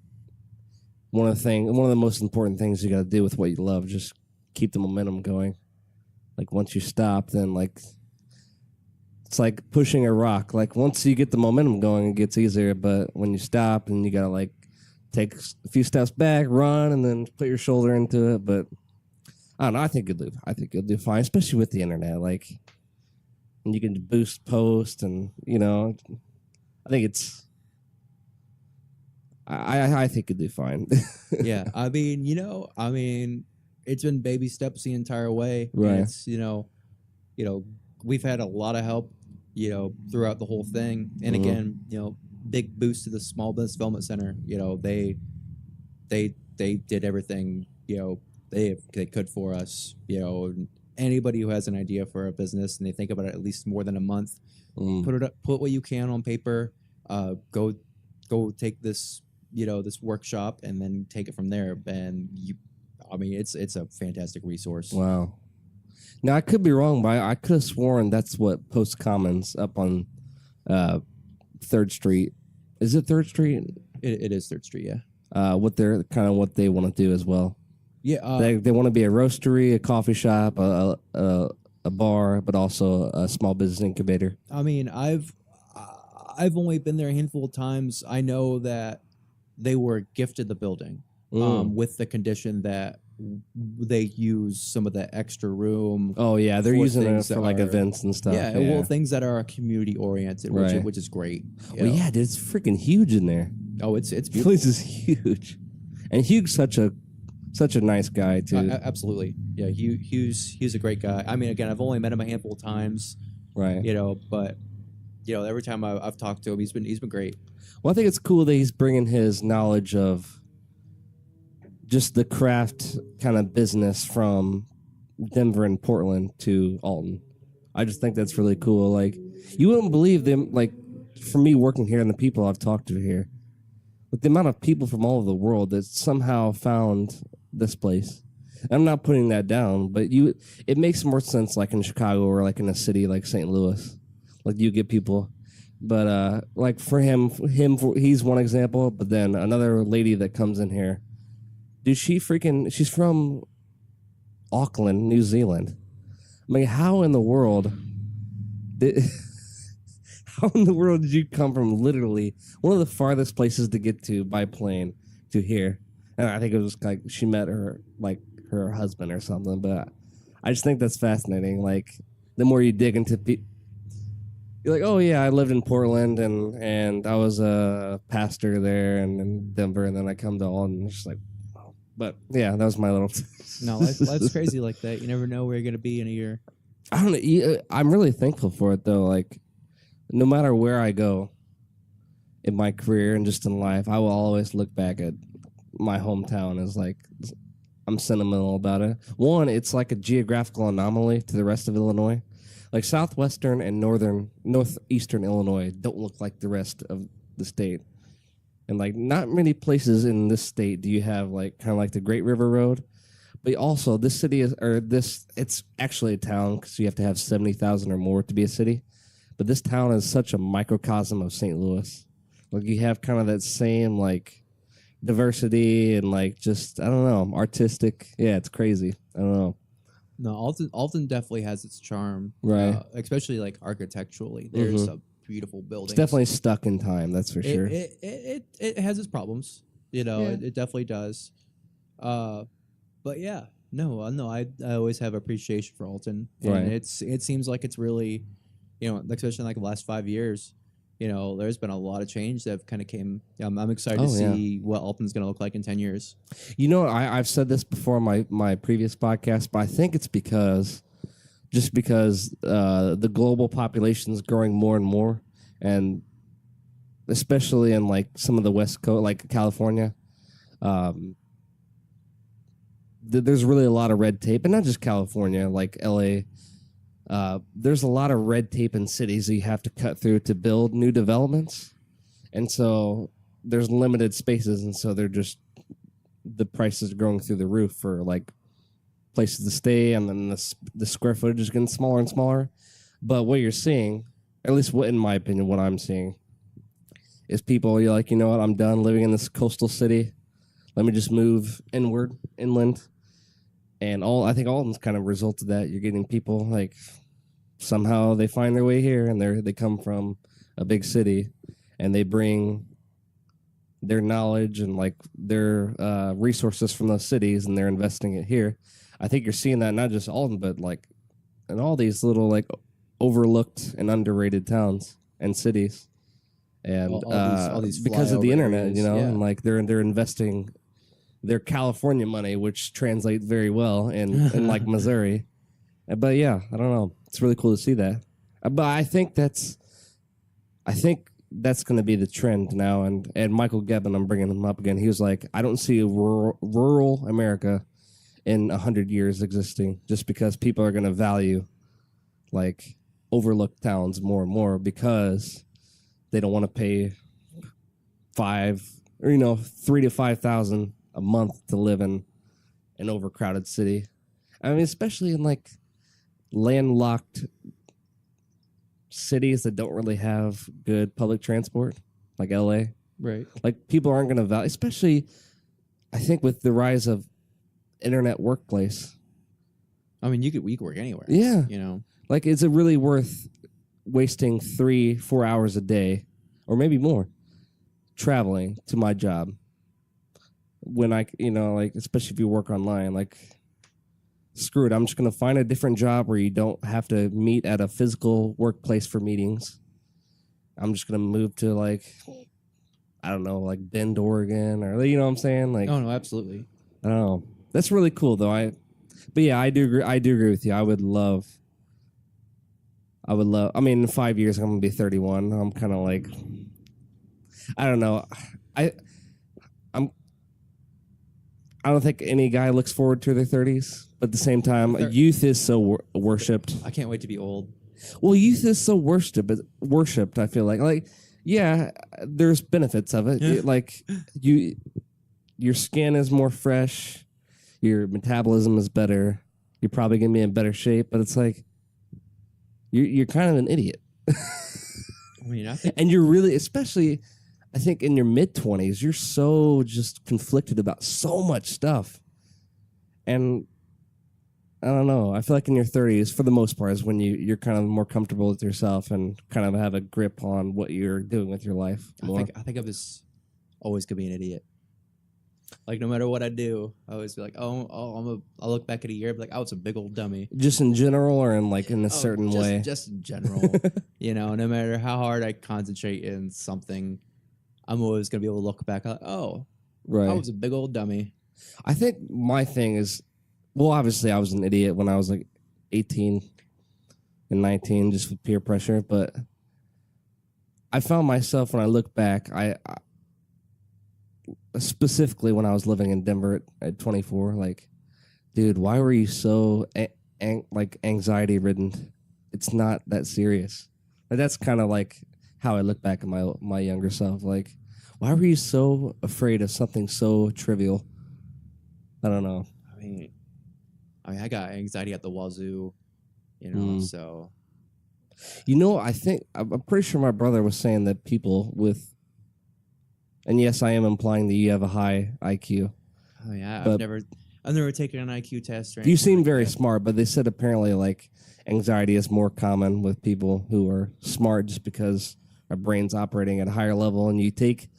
one of the most important things you got to do with what you love. Just keep the momentum going. Like once you stop, then like it's like pushing a rock. Like once you get the momentum going, it gets easier. But when you stop, and you gotta like take a few steps back, run, and then put your shoulder into it. But I don't know. I think you'll do fine, especially with the internet. Like, and you can boost post, and I think it's. I think you'll do fine. Yeah, I mean, it's been baby steps the entire way. Right. It's we've had a lot of help, throughout the whole thing. And again, big boost to the Small Business Development Center. They did everything they could for us. Anybody who has an idea for a business and they think about it at least more than a month, put what you can on paper. Go take this this workshop, and then take it from there. And it's a fantastic resource. Wow. Now I could be wrong, but I could have sworn that's what Post Commons up on 3rd Street. Is it 3rd Street? It is 3rd Street, yeah. What they want to do as well. Yeah, they want to be a roastery, a coffee shop, a bar, but also a small business incubator. I mean, I've only been there a handful of times. I know that they were gifted the building with the condition that they use some of the extra room. Oh yeah, they're using it for like events and stuff. Yeah, well, things that are community oriented, which is great. Well, yeah, dude, it's freaking huge in there. Oh, it's beautiful. The place is huge, and Hugh's such a nice guy too. Absolutely, yeah. Hugh's a great guy. I mean, again, I've only met him a handful of times, right? But every time I've talked to him, he's been great. Well, I think it's cool that he's bringing his knowledge of just the craft kind of business from Denver and Portland to Alton. I just think that's really cool. Like, you wouldn't believe them. Like, for me working here and the people I've talked to here, with the amount of people from all over the world that somehow found this place. I'm not putting that down, but it makes more sense like in Chicago or like in a city like St. Louis. Like you get people, but like for him, he's one example. But then another lady that comes in here, dude, she's from Auckland, New Zealand. I mean, how in the world did you come from literally one of the farthest places to get to by plane to here. And I think it was like she met her husband or something. But I just think that's fascinating. Like the more you dig into you're like, oh yeah, I lived in Portland and I was a pastor there and in Denver, and then I come to Alton. And it's just like, wow. But yeah, that was my little. No, life's crazy like that. You never know where you're gonna be in a year. I don't know. I'm really thankful for it though. Like, no matter where I go in my career and just in life, I will always look back at my hometown as like I'm sentimental about it. One, it's like a geographical anomaly to the rest of Illinois. Like southwestern and northeastern Illinois don't look like the rest of the state. And like not many places in this state do you have like kind of like the Great River Road. But also this city it's actually a town because you have to have 70,000 or more to be a city. But this town is such a microcosm of St. Louis. Like you have kind of that same like diversity and like just, I don't know, artistic. Yeah, it's crazy. I don't know. No, Alton definitely has its charm, Right. Especially like architecturally. There's a beautiful building. It's definitely stuck in time, that's for sure. It has its problems, you know. Yeah. It definitely does. But yeah, no, I always have appreciation for Alton, and Right. it seems like it's really, you know, especially in like the last 5 years, you know, there's been a lot of change that kind of came. I'm excited to see what Alton's going to look like in 10 years. You know, I've said this before in my previous podcast, but I think it's because the global population is growing more and more, and especially in like some of the West Coast, like California, there's really a lot of red tape, and not just California, like LA. There's a lot of red tape in cities that you have to cut through to build new developments, and so there's limited spaces, and so the prices are going through the roof for like places to stay, and then the square footage is getting smaller and smaller. But what you're seeing, at least in my opinion, what I'm seeing, is people, you're like, you know what, I'm done living in this coastal city. Let me just move inland. And I think Alton's kind of result of that. You're getting people like somehow they find their way here, and they come from a big city, and they bring their knowledge and like their resources from those cities, and they're investing it here. I think you're seeing that not just Alton, but like in all these little like overlooked and underrated towns and cities, and all these because of the flyover internet, areas, you know, yeah. and like they're investing their California money, which translates very well in like Missouri. But yeah, I don't know. It's really cool to see that. But I think that's going to be the trend now. And Michael Gebbin, I'm bringing him up again. He was like, I don't see a rural America in 100 years existing, just because people are going to value like overlooked towns more and more because they don't want to pay $3,000 to $5,000 a month to live in an overcrowded city. I mean, especially in like landlocked cities that don't really have good public transport, like LA. Right. Like people aren't going to value, especially I think with the rise of internet workplace. I mean, you could work anywhere. Yeah. You know, Like, is it really worth wasting 3-4 hours a day, or maybe more, traveling to my job when like, especially if you work online, like, screw it. I'm just going to find a different job where you don't have to meet at a physical workplace for meetings. I'm just going to move to, like, I don't know, like Bend, Oregon, or, you know what I'm saying? Like, oh no, absolutely. I don't know. That's really cool, though. But yeah, I do agree with you. I would love. I mean, in 5 years, I'm gonna be 31. I'm kind of like, I don't know. I don't think any guy looks forward to their 30s. But at the same time, youth is so worshipped. I can't wait to be old. Well, youth is so worshipped. I feel like, yeah, there's benefits of it. Yeah. Like your skin is more fresh, your metabolism is better. You're probably gonna be in better shape. But it's like you're kind of an idiot. I mean, I think And you're really, especially, I think in your mid-20s, you're so just conflicted about so much stuff. And I don't know. I feel like in your 30s, for the most part, is when you're kind of more comfortable with yourself and kind of have a grip on what you're doing with your life more. I think I was always gonna be an idiot. Like no matter what I do, I always be like, I'll look back at a year, and be like, oh, it's a big old dummy. Just in general, or in like in a Oh, certain way? just in general, no matter how hard I concentrate in something, I'm always gonna be able to look back. Like, oh, Right. I was a big old dummy. I think my thing is, well, obviously I was an idiot when I was like 18 and 19, just with peer pressure. But I found myself when I look back, I specifically when I was living in Denver at 24, like, dude, why were you so like anxiety ridden? It's not that serious. Like, that's kind of like how I look back at my younger self. Like, why were you so afraid of something so trivial? I don't know. I mean, I got anxiety at the wazoo, so. I think I'm pretty sure my brother was saying that people with, and yes, I am implying that you have a high IQ. Oh yeah, But I've never taken an IQ test. Or you anything seem like very that. smart, but they said apparently like anxiety is more common with people who are smart just because our brain's operating at a higher level, and you take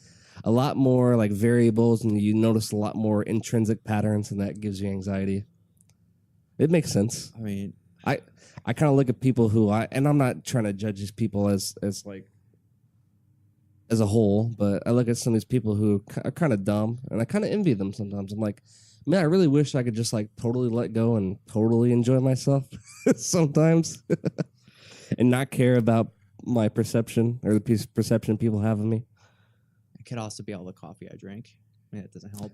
a lot more like variables and you notice a lot more intrinsic patterns, and that gives you anxiety. It makes sense. I mean, I kind of look at people and I'm not trying to judge these people as like as a whole, but I look at some of these people who are kind of dumb, and I kind of envy them sometimes. I'm like, man, I really wish I could just like totally let go and totally enjoy myself sometimes, and not care about my perception or the perception people have of me. it could also be all the coffee I drank. I mean, that doesn't help.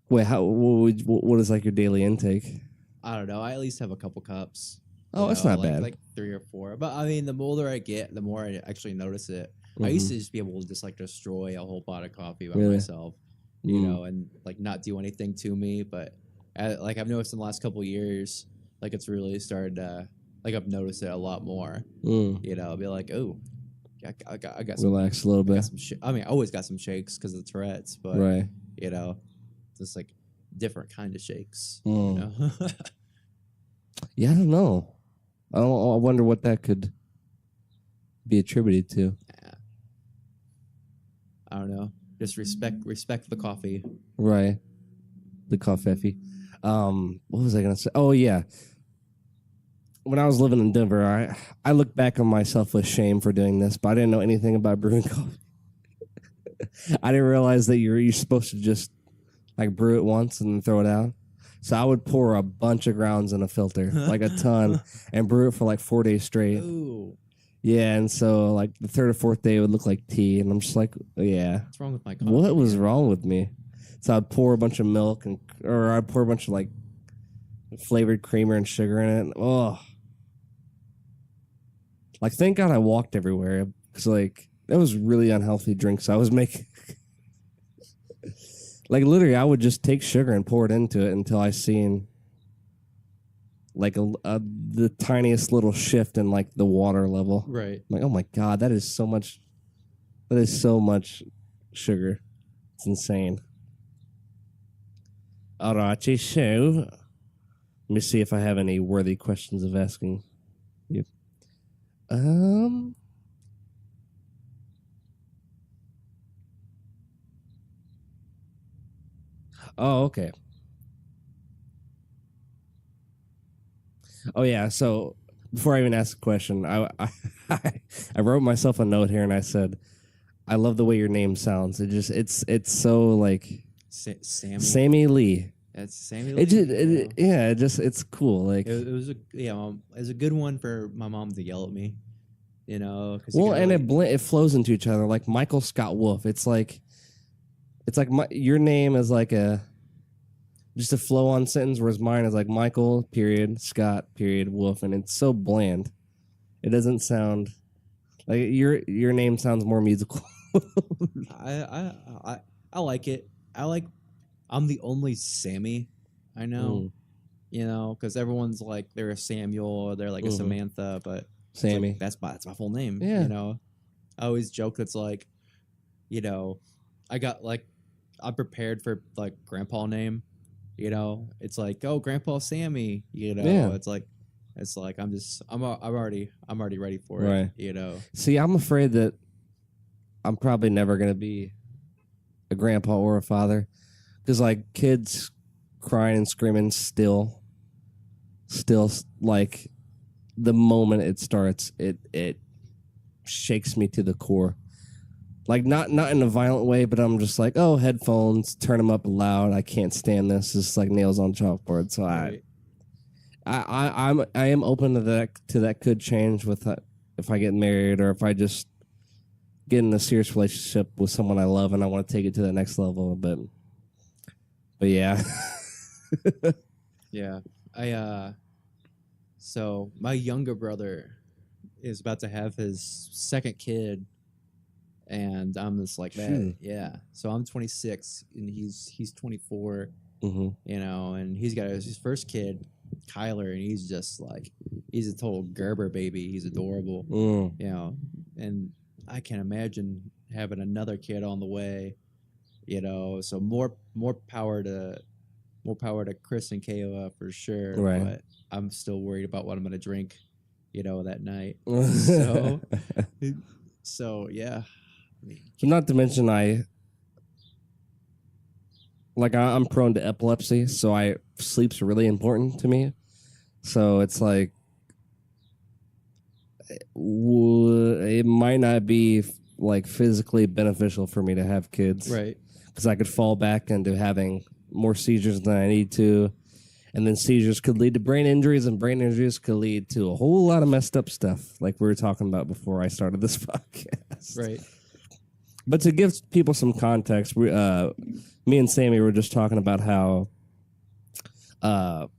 Wait, what is like your daily intake? I don't know. I at least have a couple cups. Oh, that's not bad. Like 3 or 4. But I mean, the older I get, the more I actually notice it. I used to just be able to just like destroy a whole pot of coffee by myself, and like not do anything to me. But like I've noticed in the last couple of years, like it's really started to, like I've noticed it a lot more. I'll be like, oh, I got some, relax a little bit. I mean, I always got some shakes because of the Tourette's, but Right. Just like different kind of shakes. Yeah, I don't know. I wonder what that could be attributed to. I don't know. Just respect the coffee. Right. The coffee. What was I gonna say? Oh yeah. When I was living in Denver, I look back on myself with shame for doing this, but I didn't know anything about brewing coffee. I didn't realize that you're supposed to just like brew it once and then throw it out. So I would pour a bunch of grounds in a filter, like a ton, and brew it for like 4 days straight. Ooh. Yeah, and so like the third or fourth day it would look like tea, and I'm just like, yeah. What's wrong with my coffee? What was wrong with me? So I'd pour a bunch of milk or I'd pour a bunch of like flavored creamer and sugar in it. Oh, like thank God I walked everywhere because like that was really unhealthy drinks I was making. Like literally, I would just take sugar and pour it into it until I seen like the tiniest little shift in like the water level. Right. I'm like, oh my God, that is so much. That is so much sugar. It's insane. Alrighty, so let me see if I have any worthy questions of asking you. Oh, okay. Oh, yeah. So before I even ask a question, I wrote myself a note here and I said, I love the way your name sounds. It's so like Sammie Lee. That's Sammie Lee. It's cool. Like it was a good one for my mom to yell at me. Well, and it flows into each other. Like Michael Scott Wolf. It's like your name is like just a flow-on sentence, whereas mine is like Michael period Scott period Wolf, and it's so bland. It doesn't sound like your name sounds more musical. I like it. I'm the only Sammy I know. Because everyone's like they're a Samuel or they're like a Samantha, but Sammy. Like, that's my full name. Yeah. I always joke that's like, I got like I'm prepared for like grandpa name. It's like, oh, Grandpa Sammy. Yeah. It's like I'm already ready for Right. it. See, I'm afraid that I'm probably never gonna be a grandpa or a father, Because like kids crying and screaming still like the moment it starts, it shakes me to the core. Like not in a violent way, but I'm just like, oh, headphones, turn them up loud. I can't stand this. It's like nails on chalkboard. So Right. I am open to that could change with if I get married or if I just get in a serious relationship with someone I love and I want to take it to the next level. But yeah. Yeah. So my younger brother is about to have his second kid, and I'm just like, man, yeah. So I'm 26 and he's 24, Mm-hmm. you know, and he's got his first kid, Kyler, and he's just like, he's a total Gerber baby. He's adorable, you know, and I can't imagine having another kid on the way, you know. So more power to Chris and Kayla for sure. Right. But I'm still worried about what I'm gonna drink, you know, that night. So yeah. Not to mention I'm prone to epilepsy, so sleep's really important to me. So it's like it might not be like physically beneficial for me to have kids, Right. Because I could fall back into having more seizures than I need to, and then seizures could lead to brain injuries, and brain injuries could lead to a whole lot of messed up stuff, like we were talking about before I started this podcast. Right. But to give people some context, me and Sammie were just talking about how, and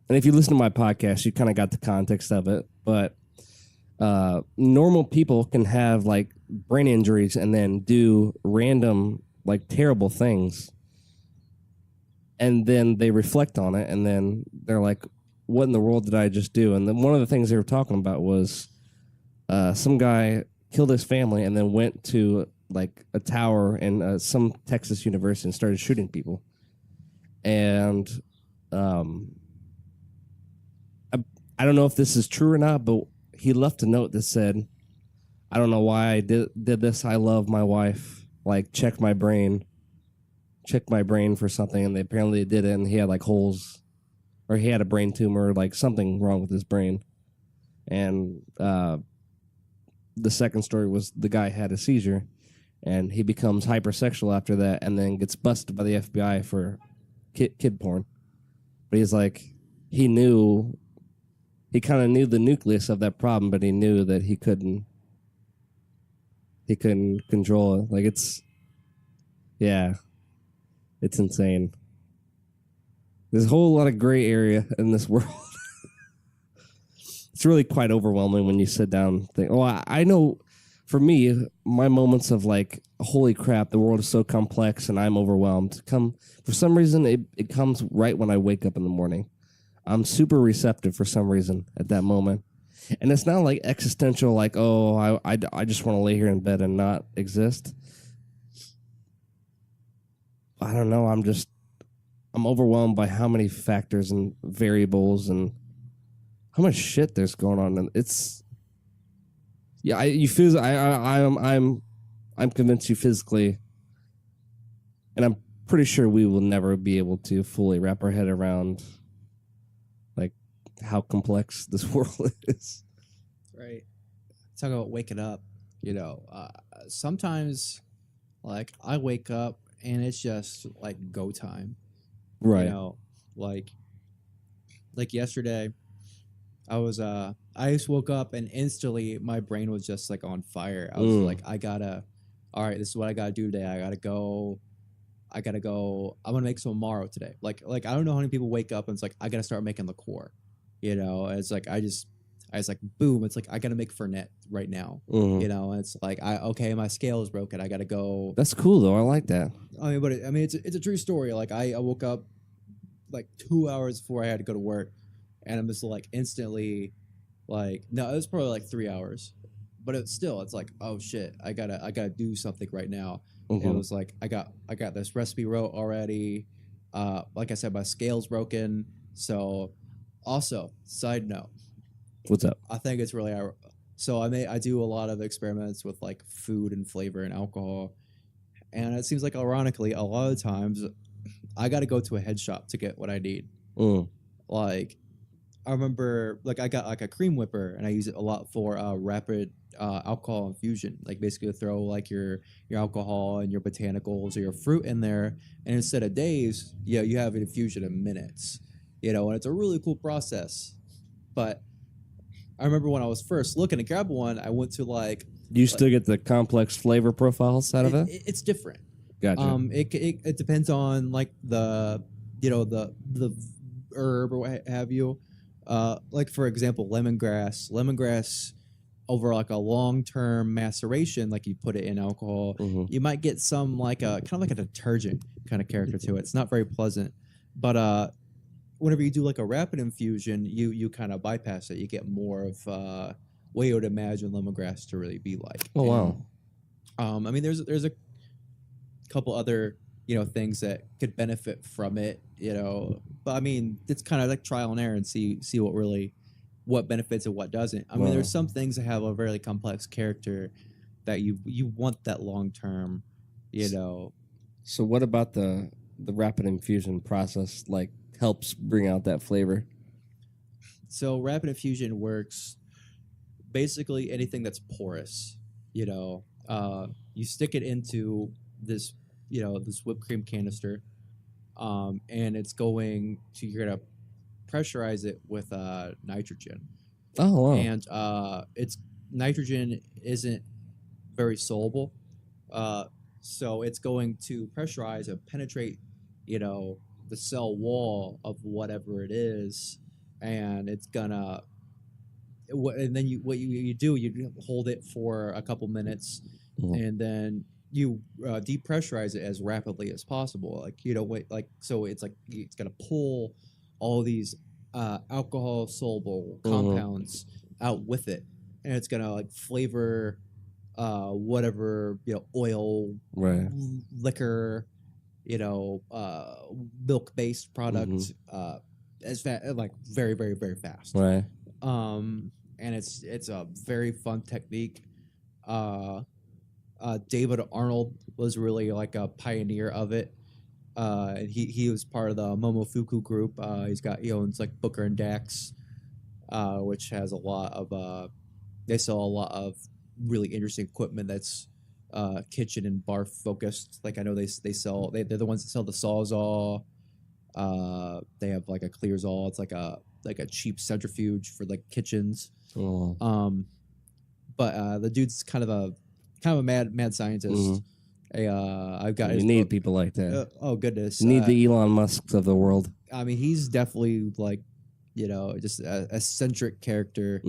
if you listen to my podcast, you kind of got the context of it. But normal people can have like brain injuries and then do random, like terrible things. And then they reflect on it, and then they're like, what in the world did I just do? And then one of the things they were talking about was some guy killed his family and then went to like a tower in some Texas university and started shooting people. And I don't know if this is true or not, but he left a note that said, I don't know why I did this. I love my wife. Like, check my brain for something. And they apparently did it, and he had like holes, or he had a brain tumor, like something wrong with his brain. And the second story was the guy had a seizure, and he becomes hypersexual after that, and then gets busted by the FBI for kid porn. But he's like, he kind of knew the nucleus of that problem, but he knew that he couldn't control it. Like, it's insane. There's a whole lot of gray area in this world. It's really quite overwhelming when you sit down and think, oh, I know. For me, my moments of like, holy crap, the world is so complex and I'm overwhelmed, for some reason, it comes right when I wake up in the morning. I'm super receptive for some reason at that moment. And it's not like existential, like, oh, I just want to lay here in bed and not exist. I don't know. I'm overwhelmed by how many factors and variables and how much shit there's going on. And it's, yeah, I'm convinced you physically, and I'm pretty sure we will never be able to fully wrap our head around like how complex this world is. Right. Talk about waking up, you know, sometimes like I wake up and it's just like go time. Right. You know, like yesterday I just woke up and instantly my brain was just like on fire. I was like, all right, this is what I gotta do today. I gotta go. I'm gonna make some Amaro today. Like I don't know how many people wake up and it's like, I gotta start making liqueur. You know, and it's like I was like, boom, it's like I gotta make Fernet right now. You know, and it's like my scale is broken. I gotta go. That's cool though. I like that. I mean, but it's a true story. Like I woke up like 2 hours before I had to go to work, and I'm just like instantly like, no, it was probably like 3 hours, but it's like, oh shit, I gotta do something right now. And it was like I got this recipe wrote already. Like I said, my scale's broken. So also, side note, What's up? I think it's really so I do a lot of experiments with like food and flavor and alcohol, and it seems like ironically a lot of times I got to go to a head shop to get what I need. Mm. Like, I remember, like, I got like a cream whipper, and I use it a lot for rapid alcohol infusion. Like, basically, to throw like your alcohol and your botanicals or your fruit in there, and instead of days, you have an infusion in minutes. And it's a really cool process. But I remember when I was first looking to grab one, I went to like. Do you still get the complex flavor profiles out of it? It's different. Gotcha. It depends on like the the herb or what have you. Like for example, lemongrass. Lemongrass over like a long-term maceration, like you put it in alcohol, you might get some like a kind of like a detergent kind of character to it. It's not very pleasant, but whenever you do like a rapid infusion, you kind of bypass it. You get more of what you would imagine lemongrass to really be like. Oh wow. I mean, there's a couple other things that could benefit from it, but I mean, it's kind of like trial and error and see what benefits and what doesn't. I mean, there's some things that have a very complex character that you want that long term, So what about the rapid infusion process like helps bring out that flavor? So rapid infusion works basically anything that's porous. You stick it into this this whipped cream canister, and you're gonna pressurize it with nitrogen. Oh wow. And it's nitrogen isn't very soluble, so it's going to pressurize and penetrate the cell wall of whatever it is, and it's gonna and then what you do, you hold it for a couple minutes, and then you depressurize it as rapidly as possible. So it's gonna pull all these alcohol soluble compounds out with it, and it's gonna like flavor whatever oil, right, liquor, milk based product like very very very fast. right. And it's a very fun technique. David Arnold was really like a pioneer of it. And he was part of the Momofuku group. He owns like Booker and Dax, which has a lot of they sell a lot of really interesting equipment that's kitchen and bar focused. Like I know they're the ones that sell the Sawzall. They have like a Clearzall. It's like a cheap centrifuge for like kitchens. But the dude's kind of a mad scientist. I've got You need people like that. Oh goodness! You need the Elon Musks of the world. I mean, he's definitely like just a eccentric character.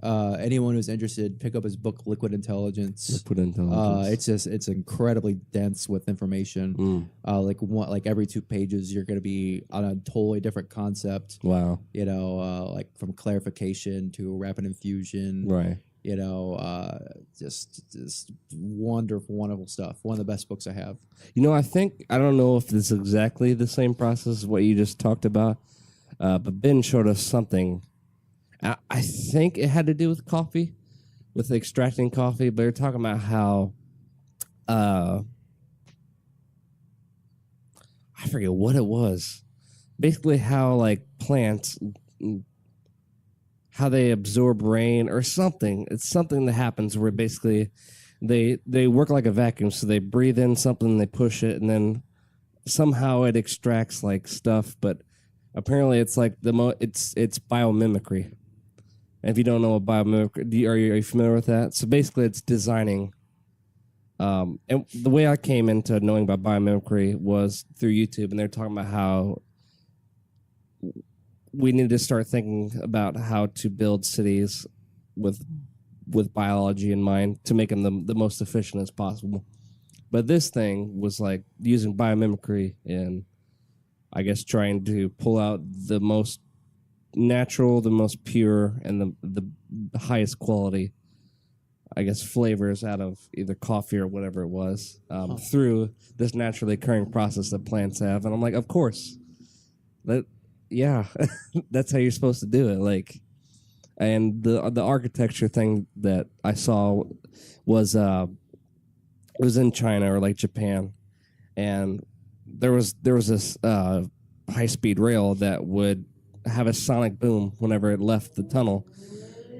Anyone who's interested, pick up his book Liquid Intelligence. Liquid Intelligence. It's incredibly dense with information. Like every 2 pages, you're going to be on a totally different concept. Wow. Like from clarification to rapid infusion. Right. Just wonderful stuff. One of the best books I have. I don't know if this is exactly the same process as what you just talked about, but Ben showed us something. I think it had to do with coffee, with extracting coffee, but they're talking about how, I forget what it was. Basically how like plants, how they absorb rain or something. It's something that happens where basically they work like a vacuum. So they breathe in something, they push it, and then somehow it extracts like stuff. But apparently it's like it's biomimicry. And if you don't know what biomimicry, are you familiar with that? So basically it's designing. And the way I came into knowing about biomimicry was through YouTube, and they're talking about how we need to start thinking about how to build cities with biology in mind to make them the most efficient as possible. But this thing was like using biomimicry and I guess trying to pull out the most natural, the most pure, and the highest quality, I guess, flavors out of either coffee or whatever it was through this naturally occurring process that plants have. And I'm like, of course. Yeah, that's how you're supposed to do it. Like, and the architecture thing that I saw was it was in China or like Japan, and there was this high speed rail that would have a sonic boom whenever it left the tunnel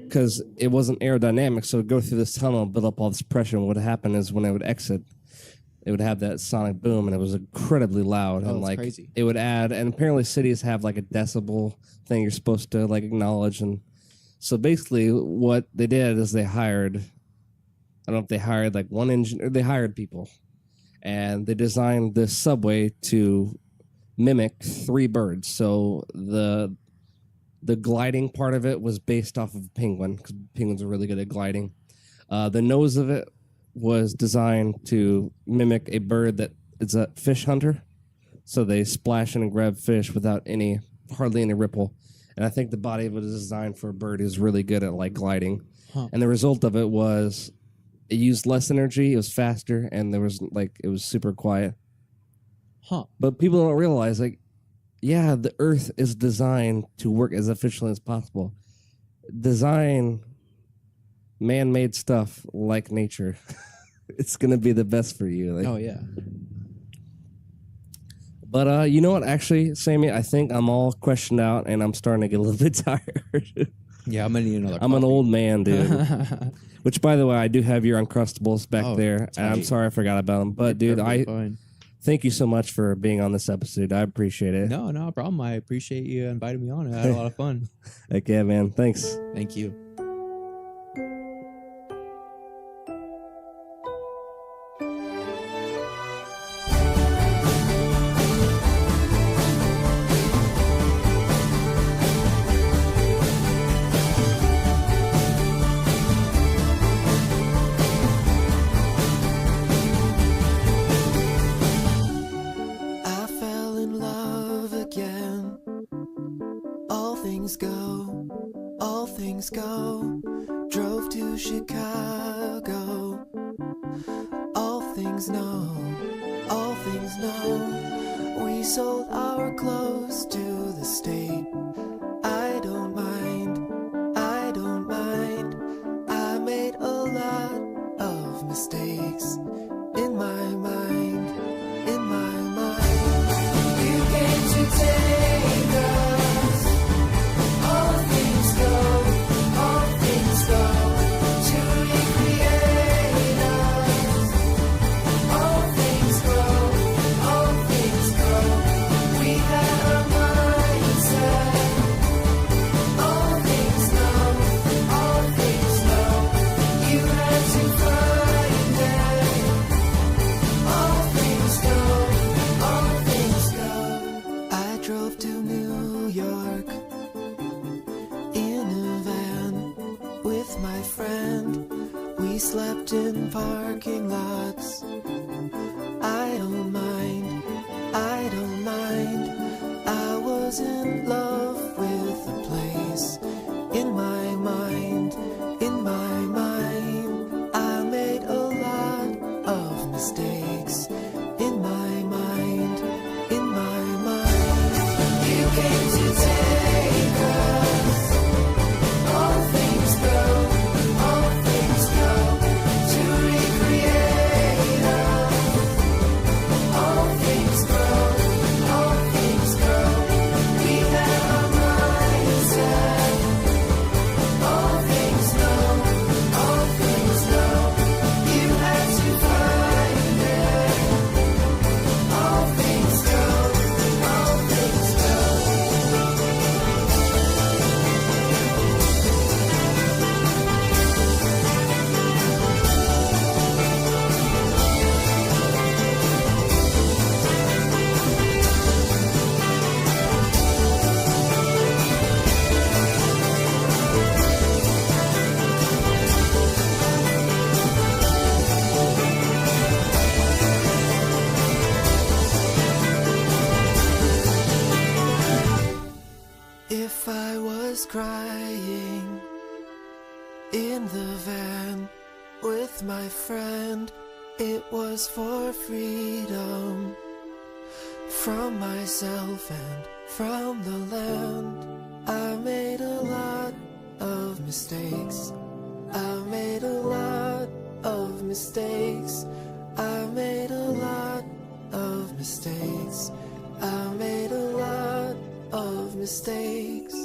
because it wasn't aerodynamic. So it would go through this tunnel and build up all this pressure. And what would happen is when it would exit, it would have that sonic boom, and it was incredibly loud. Oh, and that's like crazy. it would add, and apparently cities have like a decibel thing you're supposed to like acknowledge. And so basically, what they did is they hired, I don't know if they hired like one engineer, they hired people, and they designed this subway to mimic 3 birds. So the gliding part of it was based off of a penguin because penguins are really good at gliding. The nose of it was designed to mimic a bird that is a fish hunter. So they splash in and grab fish without hardly any ripple. And I think the body of it is designed for a bird who's really good at like gliding. Huh. And the result of it was it used less energy, it was faster, and it was super quiet. Huh. But people don't realize, like, yeah, the Earth is designed to work as efficiently as possible. Design man-made stuff like nature. It's going to be the best for you. Like, Oh, yeah. But you know what? Actually, Sammie, I think I'm all questioned out, and I'm starting to get a little bit tired. Yeah, I'm going to need another I'm an coffee. old man, dude. Which, by the way, I do have your Uncrustables back there. And I'm tight. sorry I forgot about them. But, dude, Perfectly fine. thank you so much for being on this episode. I appreciate it. No problem. I appreciate you inviting me on. I had a lot of fun. Heck yeah, man. Thanks. Thank you. I fell in love again. All things go. Drove to Chicago. All things know. We sold our clothes to the state. I don't mind. I made a lot of mistakes in my mind. You came to take us. All things go to recreate us. All things go. We had a mindset. All things know. You had to find it. All things go. I drove to New York in a van with my friend. We slept in parking lots. I don't mind. I was in love with the place. In my mind. I made a lot of mistakes. In my mind. You came to take us. All things go to recreate us. All things go. We had a mindset. All things know. You had to find it. All things go. If I was crying in the van with my friend, it was for freedom from myself and from the land. I made a lot of mistakes. I made a lot of mistakes. I made a lot of mistakes. I made a lot of mistakes.